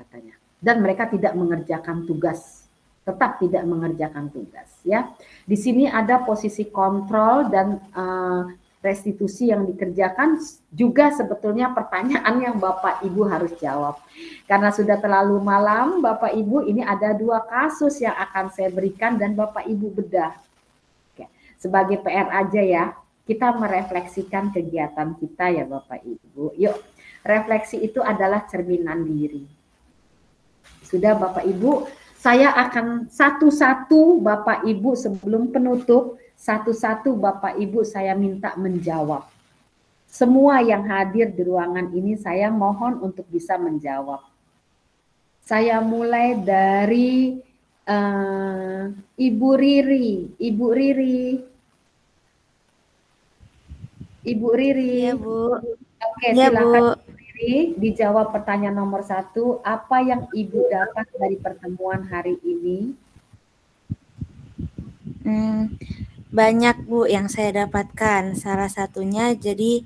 katanya. Dan mereka tidak mengerjakan tugas. Tetap tidak mengerjakan tugas ya. Di sini ada posisi kontrol dan restitusi yang dikerjakan juga sebetulnya pertanyaan yang Bapak Ibu harus jawab. Karena sudah terlalu malam Bapak Ibu, ini ada 2 kasus yang akan saya berikan dan Bapak Ibu bedah. Oke. Sebagai PR aja ya, kita merefleksikan kegiatan kita ya Bapak Ibu. Yuk, refleksi itu adalah cerminan diri. Sudah Bapak Ibu, saya akan satu-satu Bapak Ibu sebelum penutup, satu-satu Bapak Ibu saya minta menjawab. Semua yang hadir di ruangan ini saya mohon untuk bisa menjawab. Saya mulai dari Ibu Riri. Ibu Riri. Ibu Riri. Iya, Bu. Oke, Iya, silakan. Bu. Dijawab pertanyaan nomor 1, apa yang Ibu dapat dari pertemuan hari ini? Banyak Bu yang saya dapatkan. Salah satunya jadi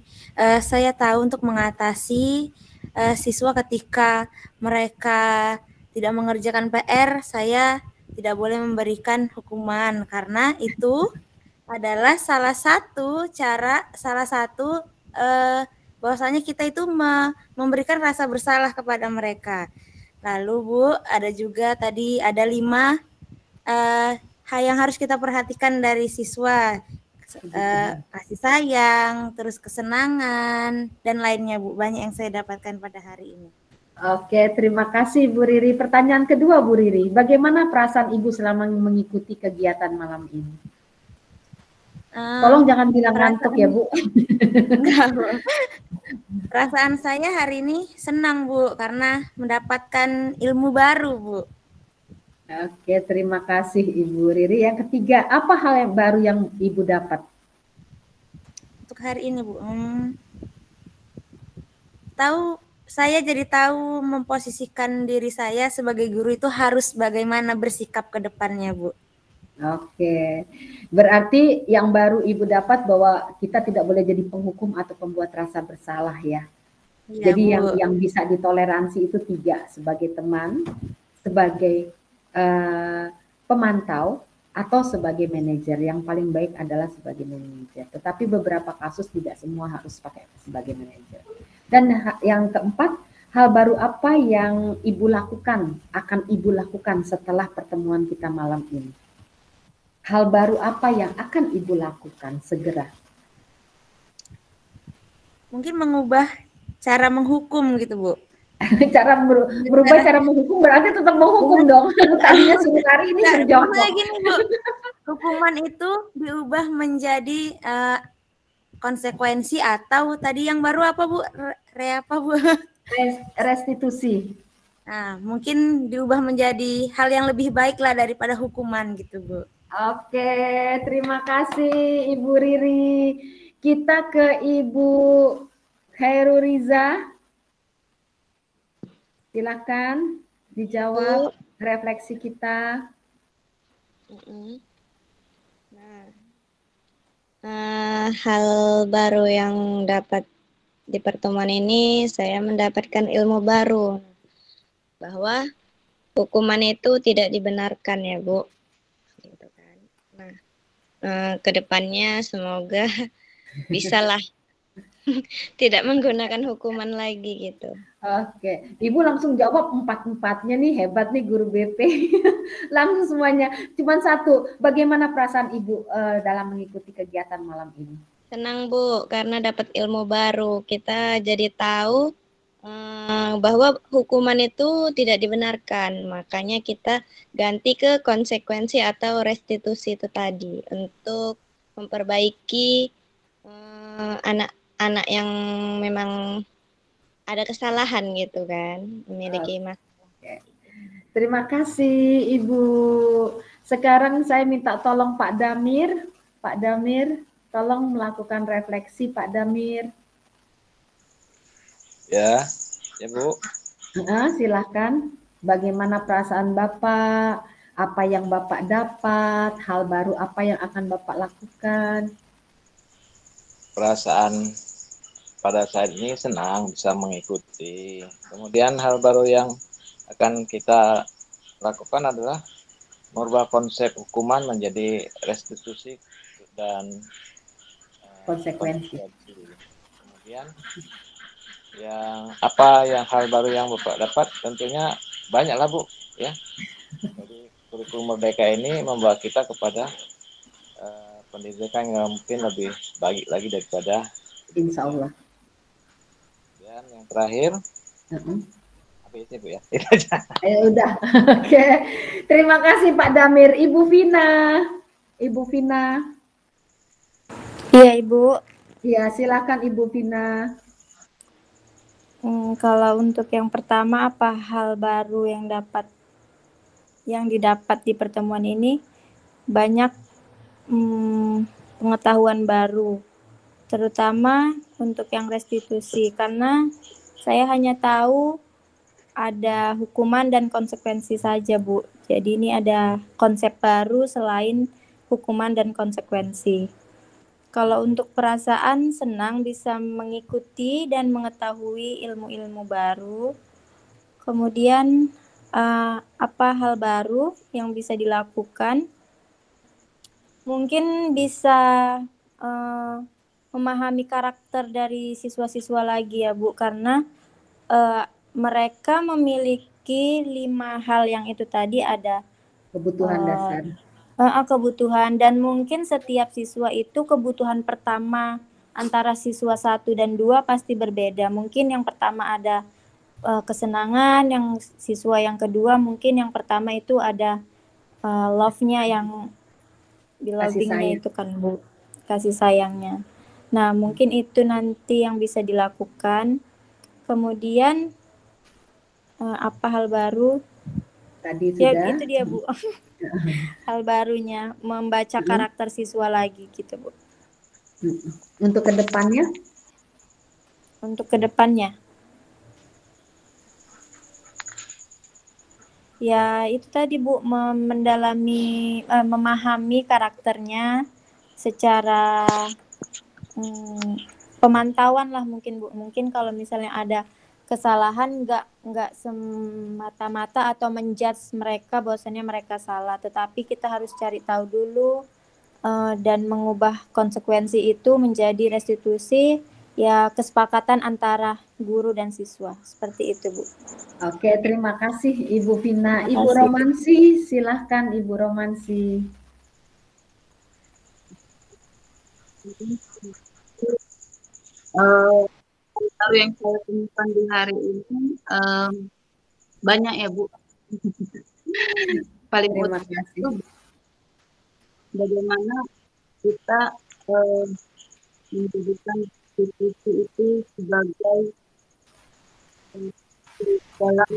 saya tahu untuk mengatasi siswa ketika mereka tidak mengerjakan PR, saya tidak boleh memberikan hukuman karena itu adalah salah satu bahwasanya kita itu memberikan rasa bersalah kepada mereka. Lalu Bu, ada juga tadi ada 5 hal yang harus kita perhatikan dari siswa. Kasih sayang, terus kesenangan, dan lainnya Bu. Banyak yang saya dapatkan pada hari ini. Oke, terima kasih Bu Riri. Pertanyaan kedua Bu Riri, bagaimana perasaan Ibu selama mengikuti kegiatan malam ini? Tolong jangan bilang ngantuk ya Bu. Enggak, Bu. Perasaan saya hari ini senang Bu, karena mendapatkan ilmu baru Bu. Oke, terima kasih Ibu Riri. Yang ketiga, apa hal yang baru yang Ibu dapat? Untuk hari ini Bu, saya jadi tahu memposisikan diri saya sebagai guru itu harus bagaimana bersikap ke depannya Bu. Oke, berarti yang baru Ibu dapat bahwa kita tidak boleh jadi penghukum atau pembuat rasa bersalah ya. Ya, jadi Bu. yang bisa ditoleransi itu 3, sebagai teman, sebagai pemantau, atau sebagai manajer. Yang paling baik adalah sebagai manajer. Tetapi beberapa kasus tidak semua harus pakai sebagai manajer. Dan yang keempat, hal baru apa yang Ibu lakukan, akan Ibu lakukan setelah pertemuan kita malam ini? Hal baru apa yang akan Ibu lakukan segera? Mungkin mengubah cara menghukum gitu, Bu. Cara berubah cara menghukum berarti tetap menghukum dong. Tadinya suruh lari, ini suruh jongkok. Gini, Bu. Hukuman itu diubah menjadi konsekuensi atau tadi yang baru apa, Bu? Apa, Bu? Restitusi. Nah, mungkin diubah menjadi hal yang lebih baik lah daripada hukuman gitu, Bu. Oke, terima kasih Ibu Riri. Kita ke Ibu Khairuriza. Silakan dijawab refleksi kita. Hal baru yang dapat di pertemuan ini, saya mendapatkan ilmu baru bahwa hukuman itu tidak dibenarkan ya, Bu. Gitu kan. Nah, kedepannya semoga bisalah tidak menggunakan hukuman lagi gitu. Oke, Ibu langsung jawab 4-4-nya nih, hebat nih guru BP. Langsung semuanya. Cuman satu, bagaimana perasaan Ibu dalam mengikuti kegiatan malam ini? Senang, Bu, karena dapat ilmu baru. Kita jadi tahu bahwa hukuman itu tidak dibenarkan. Makanya kita ganti ke konsekuensi atau restitusi itu tadi untuk memperbaiki anak-anak yang memang ada kesalahan gitu kan, memiliki masalah. Terima kasih Ibu. Sekarang saya minta tolong Pak Damir. Pak Damir, tolong melakukan refleksi Pak Damir. Ya Bu. Silakan. Bagaimana perasaan Bapak? Apa yang Bapak dapat? Hal baru apa yang akan Bapak lakukan? Perasaan pada saat ini senang bisa mengikuti. Kemudian hal baru yang akan kita lakukan adalah merubah konsep hukuman menjadi restitusi dan konsekuensi. Kemudian yang hal baru yang Bapak dapat tentunya banyaklah, Bu, ya. Jadi kurikulum Merdeka ini membawa kita kepada pendidikan yang mungkin lebih baik lagi daripada Insya Allah. Dan yang terakhir, apa itu, Bu, ya? Udah, oke. Terima kasih Pak Damir. Ibu Vina. Ibu Vina. Iya, Ibu. Iya, silakan Ibu Vina. Kalau untuk yang pertama, apa hal baru yang didapat di pertemuan ini? Banyak pengetahuan baru, terutama untuk yang restitusi, karena saya hanya tahu ada hukuman dan konsekuensi saja, Bu. Jadi ini ada konsep baru selain hukuman dan konsekuensi. Kalau untuk perasaan, senang bisa mengikuti dan mengetahui ilmu-ilmu baru. Kemudian apa hal baru yang bisa dilakukan? Mungkin bisa memahami karakter dari siswa-siswa lagi ya, Bu, karena mereka memiliki 5 hal yang itu tadi, ada kebutuhan dasar. Kebutuhan, dan mungkin setiap siswa itu kebutuhan pertama antara siswa 1 dan 2 pasti berbeda. Mungkin yang pertama ada kesenangan, yang siswa yang kedua mungkin yang pertama itu ada love-nya, yang belonging-nya itu kan, Bu, kasih sayangnya. Nah, mungkin itu nanti yang bisa dilakukan. Kemudian apa hal baru? Tadi ya, sudah. itu dia, Bu. Hal barunya membaca karakter siswa lagi gitu, Bu. Untuk kedepannya? Untuk kedepannya, ya itu tadi, Bu, memahami karakternya secara pemantauan lah mungkin, Bu. Mungkin kalau misalnya ada kesalahan, nggak semata-mata atau menjudge mereka bahwasannya mereka salah, tetapi kita harus cari tahu dulu dan mengubah konsekuensi itu menjadi restitusi, ya kesepakatan antara guru dan siswa. Seperti itu, Bu. Oke, terima kasih Ibu Vina. Ibu kasih. Romansi, silahkan Ibu Romansi. Kalau yang saya temukan di hari ini banyak ya, Bu. Paling Terima utama kasih. itu bagaimana kita menjadikan institusi itu sebagai dalam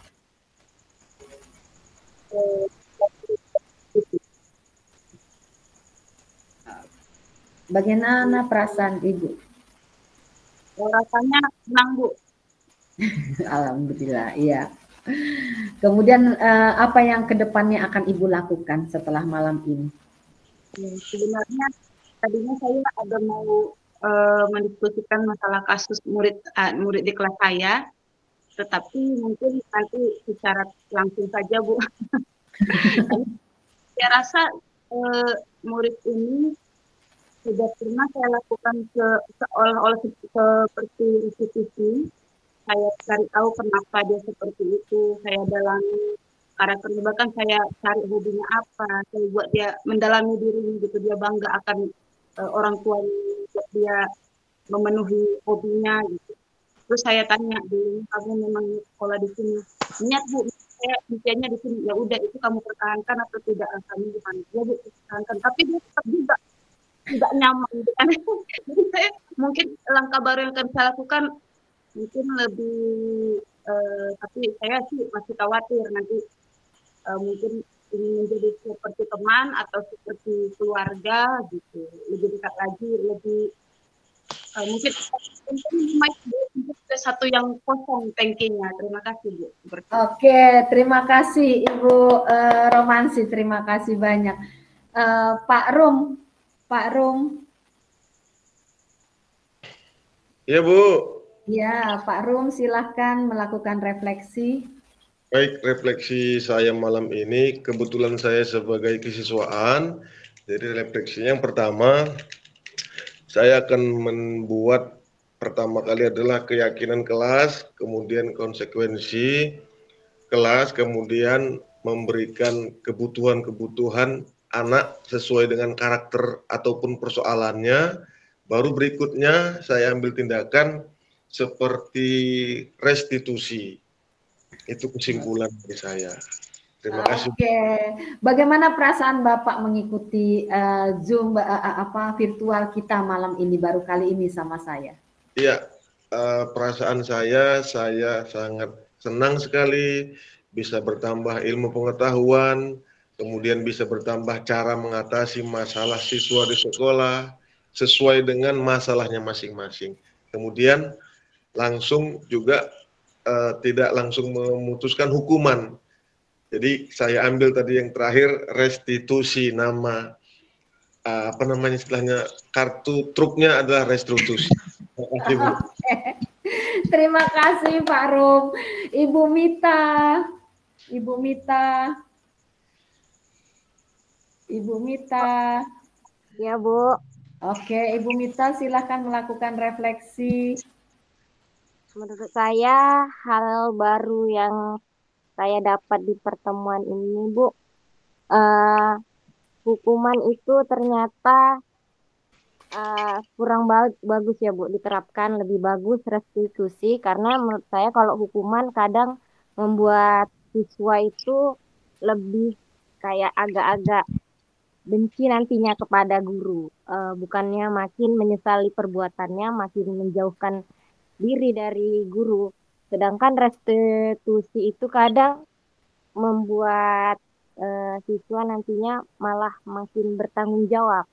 Bagaimana perasaan Ibu? rasanya senang, Bu. Alhamdulillah, iya. Kemudian apa yang kedepannya akan Ibu lakukan setelah malam ini? Sebenarnya tadinya saya ada mau mendiskusikan masalah kasus murid di kelas saya, tetapi mungkin nanti secara langsung saja, Bu. Saya rasa murid ini sudah pernah saya lakukan seolah-olah seperti institusi. Saya cari tahu kenapa dia seperti itu, saya dalami karakternya, bahkan saya cari hobinya apa, saya buat dia mendalami dirinya gitu, dia bangga akan orang tuanya, dia memenuhi hobinya gitu. Terus saya tanya dulu, kamu memang sekolah di sini? Niat, Bu, saya impiannya di sini. Ya udah, itu kamu pertahankan atau tidak? Kami bukan, ya Bu, pertahankan. Tapi dia tetap juga tidak nyaman. Jadi saya mungkin langkah baru yang akan saya lakukan mungkin lebih, tapi saya sih masih khawatir nanti mungkin ingin menjadi seperti teman atau seperti keluarga gitu, lebih dekat lagi, lebih mungkin satu yang kosong tankingnya. Terima kasih, Bu. Oke, terima kasih Ibu Romansi, terima kasih banyak. Pak Rum. Iya, Bu. Ya, Pak Rum, silahkan melakukan refleksi. Baik, refleksi saya malam ini, kebetulan saya sebagai kesiswaan, jadi refleksinya yang pertama, saya akan membuat pertama kali adalah keyakinan kelas, kemudian konsekuensi kelas, kemudian memberikan kebutuhan-kebutuhan anak sesuai dengan karakter ataupun persoalannya, baru berikutnya saya ambil tindakan seperti restitusi. Itu kesimpulan dari saya. Terima kasih. Oke, bagaimana perasaan Bapak mengikuti Zoom virtual kita malam ini baru kali ini sama saya? Iya, perasaan saya sangat senang sekali bisa bertambah ilmu pengetahuan, kemudian bisa bertambah cara mengatasi masalah siswa di sekolah sesuai dengan masalahnya masing-masing. Kemudian langsung juga tidak langsung memutuskan hukuman. Jadi saya ambil tadi yang terakhir restitusi, nama apa namanya istilahnya, kartu truknya adalah restitusi. Terima kasih, Bu. Terima kasih Pak Rum. Ibu Mita. Ya, Bu. Oke, Ibu Mita silahkan melakukan refleksi. Menurut saya hal baru yang saya dapat di pertemuan ini, Bu, hukuman itu ternyata kurang bagus ya, Bu, diterapkan. Lebih bagus restitusi, karena menurut saya kalau hukuman kadang membuat siswa itu lebih kayak agak-agak benci nantinya kepada guru, bukannya makin menyesali perbuatannya, makin menjauhkan diri dari guru. Sedangkan restitusi itu kadang membuat siswa nantinya malah makin bertanggung jawab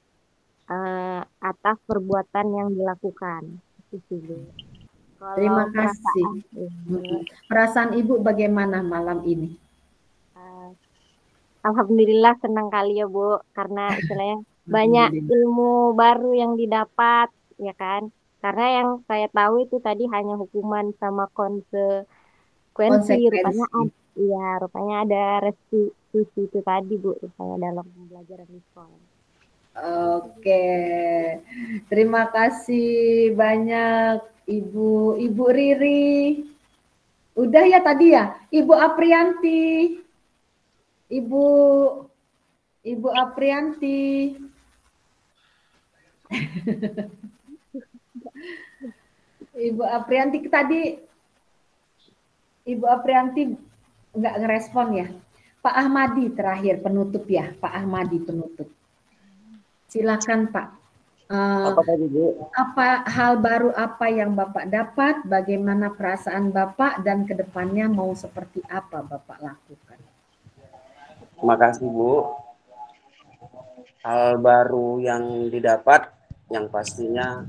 atas perbuatan yang dilakukan. Terima kasih. Perasaan Ibu bagaimana malam ini? Alhamdulillah senang kali ya, Bu, karena istilahnya banyak ilmu baru yang didapat, ya kan? Karena yang saya tahu itu tadi hanya hukuman sama konsekuensi. Rupanya ada restitusi itu tadi Bu, rupanya dalam pembelajaran di sekolah. Oke, terima kasih banyak Ibu Riri. Udah ya tadi ya, Ibu Aprianti. Ibu Aprianti. Ibu Aprianti tadi, Ibu Aprianti nggak ngerespon ya. Pak Ahmadi terakhir penutup ya, Pak Ahmadi penutup. Silakan Pak. Apa hal baru apa yang Bapak dapat? Bagaimana perasaan Bapak dan kedepannya mau seperti apa Bapak lakukan? Terima kasih Bu. Hal baru yang didapat, yang pastinya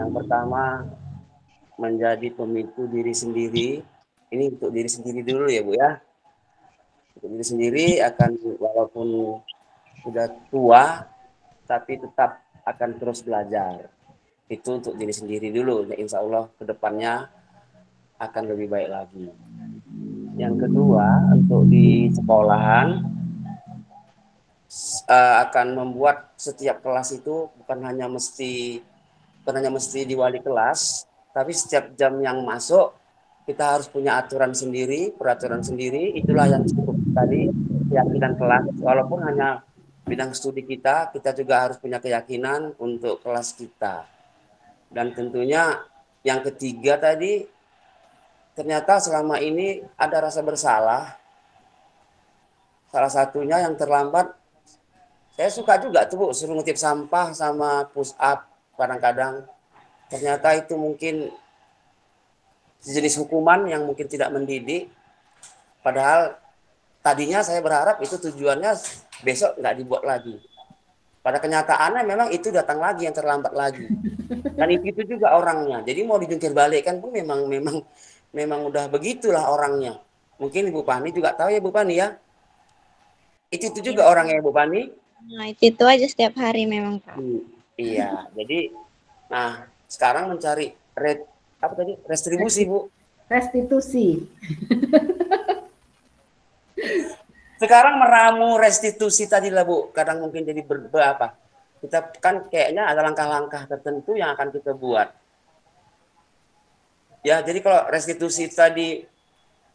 yang pertama menjadi pemicu diri sendiri. Ini untuk diri sendiri dulu ya Bu ya. Untuk diri sendiri akan walaupun sudah tua, tapi tetap akan terus belajar. Itu untuk diri sendiri dulu. Insya Allah ke depannya akan lebih baik lagi. Yang kedua, untuk di sekolahan akan membuat setiap kelas itu bukan hanya mesti di wali kelas, tapi setiap jam yang masuk kita harus punya aturan sendiri, peraturan sendiri. Itulah yang cukup tadi keyakinan kelas. Walaupun hanya bidang studi kita juga harus punya keyakinan untuk kelas kita. Dan tentunya yang ketiga tadi, ternyata selama ini ada rasa bersalah. Salah satunya yang terlambat, saya suka juga tuh Bu, suruh ngutip sampah sama push up kadang-kadang. Ternyata itu mungkin sejenis hukuman yang mungkin tidak mendidik. Padahal tadinya saya berharap itu tujuannya besok nggak dibuat lagi. Pada kenyataannya memang itu datang lagi yang terlambat lagi. Dan itu juga orangnya. Jadi mau dijungkir balik kan pun memang udah begitulah orangnya. Mungkin Ibu Pani juga tahu ya Bu Pani ya. Itu juga orangnya Bu Pani. Nah, itu aja setiap hari memang Pak. Iya, jadi nah sekarang mencari restribusi Bu. Restitusi. Sekarang meramu restitusi tadi lah Bu, kadang mungkin jadi berapa. Kita kan kayaknya ada langkah-langkah tertentu yang akan kita buat. Ya, jadi kalau restitusi tadi,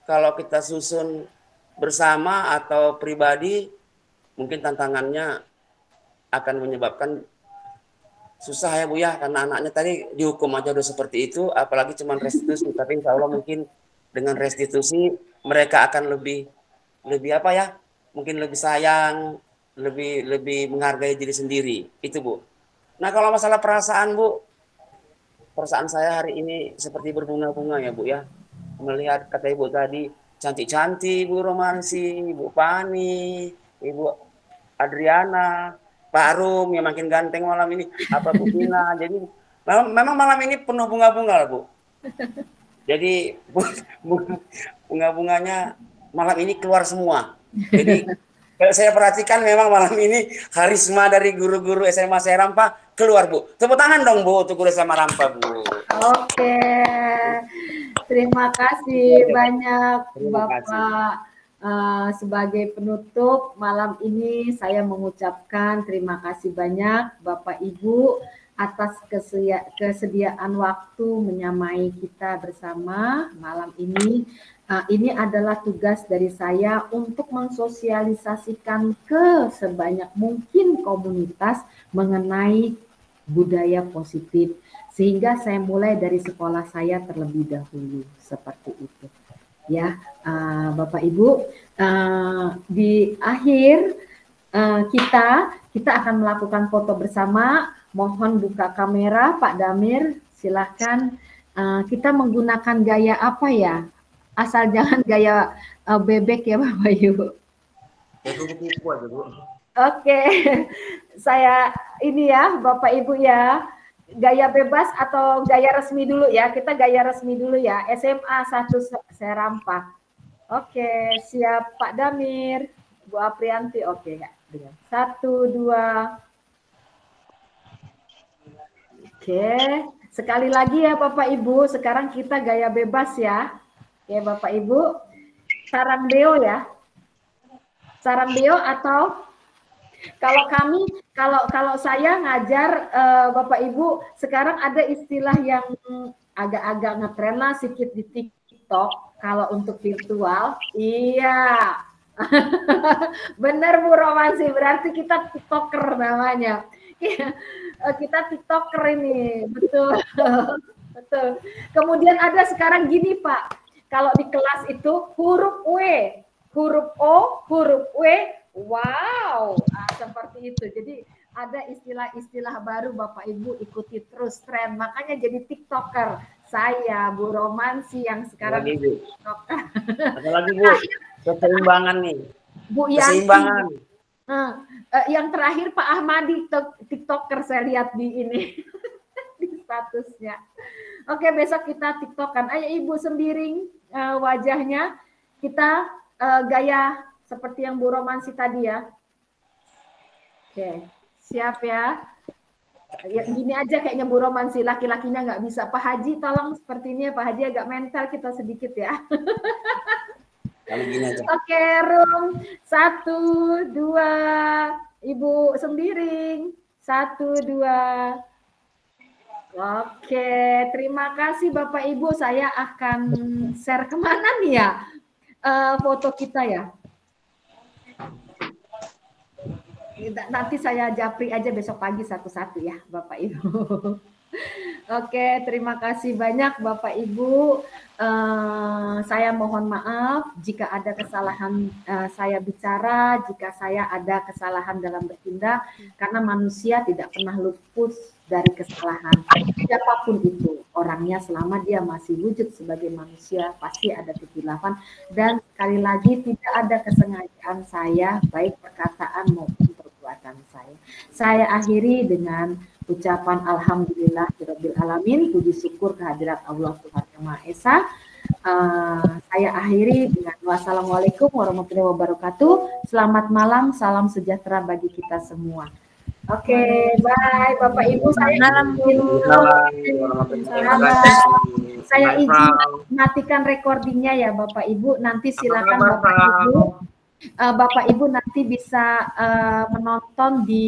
kalau kita susun bersama atau pribadi, mungkin tantangannya akan menyebabkan susah ya Bu ya, karena anaknya tadi dihukum aja udah seperti itu, apalagi cuma restitusi. Tapi insya Allah mungkin dengan restitusi mereka akan lebih apa ya, mungkin lebih sayang, lebih menghargai diri sendiri. Itu Bu. Nah kalau masalah perasaan Bu, perasaan saya hari ini seperti berbunga-bunga ya Bu ya. Melihat kata Ibu tadi, cantik-cantik Ibu Romansi, Ibu Pani, Ibu Adriana, Pak Rum yang makin ganteng malam ini, apa Bu Pina. Jadi memang malam ini penuh bunga-bunga lah Bu. Jadi bunga-bunganya malam ini keluar semua. Jadi kalau saya perhatikan memang malam ini karisma dari guru-guru SMA Serampa keluar Bu. Tepuk tangan dong Bu untuk guru SMA Rampa Bu. Oke, terima kasih banyak Bapak. Sebagai penutup malam ini saya mengucapkan terima kasih banyak Bapak Ibu atas kesediaan waktu menyamai kita bersama malam ini. Ini adalah tugas dari saya untuk mensosialisasikan ke sebanyak mungkin komunitas mengenai budaya positif. Sehingga saya mulai dari sekolah saya terlebih dahulu seperti itu. Ya, Bapak Ibu, di akhir kita akan melakukan foto bersama. Mohon buka kamera, Pak Damir, silahkan. Kita menggunakan gaya apa ya? Asal jangan gaya bebek ya Bapak Ibu. Oke, saya ini ya Bapak Ibu ya. Gaya bebas atau gaya resmi dulu ya? Kita gaya resmi dulu ya. SMA 1 Serampa. Oke, siap Pak Damir, Bu Aprianti. Oke, ya. 1, 2. Oke, sekali lagi ya Bapak Ibu, sekarang kita gaya bebas ya. Oke Bapak Ibu, sarang beo ya. Sarang beo atau kalau kami, kalau saya ngajar Bapak Ibu, sekarang ada istilah yang agak-agak ngetren lah sedikit di TikTok. Kalau untuk virtual, iya. Benar Bu Romansi, berarti kita TikToker namanya. Kita TikToker ini, betul. Betul. Kemudian ada sekarang gini Pak, kalau di kelas itu huruf W, huruf O, huruf W, wow, seperti itu. Jadi ada istilah-istilah baru Bapak Ibu ikuti terus tren, makanya jadi TikToker. Saya Bu Romansi yang sekarang lagi, Bu. TikToker. Ada lagi Bu, keseimbangan nih. Bu Yanti. Keseimbangan. Yang terakhir Pak Ahmadi TikToker saya lihat di ini di statusnya. Oke, besok kita TikTokan. Ayo Ibu sembiring wajahnya, kita gaya seperti yang Bu Romansi tadi ya. Oke, siap ya. Ya, gini aja kayaknya Bu Romansi, laki-lakinya nggak bisa. Pak Haji tolong seperti ini ya, Pak Haji agak mental kita sedikit ya. Oke, room 1, 2, Ibu sembiring 1, 2. Oke, terima kasih Bapak Ibu. Saya akan share kemana nih ya foto kita ya. Nanti saya japri aja besok pagi satu-satu ya Bapak Ibu. Oke, terima kasih banyak Bapak Ibu. Saya mohon maaf jika ada kesalahan saya bicara, jika saya ada kesalahan dalam bertindak, karena manusia tidak pernah luput dari kesalahan. Siapapun itu orangnya, selama dia masih wujud sebagai manusia, pasti ada kehilafan. Dan sekali lagi tidak ada kesengajaan saya, baik perkataan maupun perbuatan saya. Saya akhiri dengan ucapan alhamdulillahirabbil alamin, puji syukur kehadirat Allah Tuhan Yang Maha Esa. Saya akhiri dengan wassalamualaikum warahmatullahi wabarakatuh. Selamat malam, salam sejahtera bagi kita semua. Oke, bye Bapak Ibu. Saya izin matikan recordingnya ya Bapak Ibu. Nanti silakan Bapak Ibu nanti bisa menonton di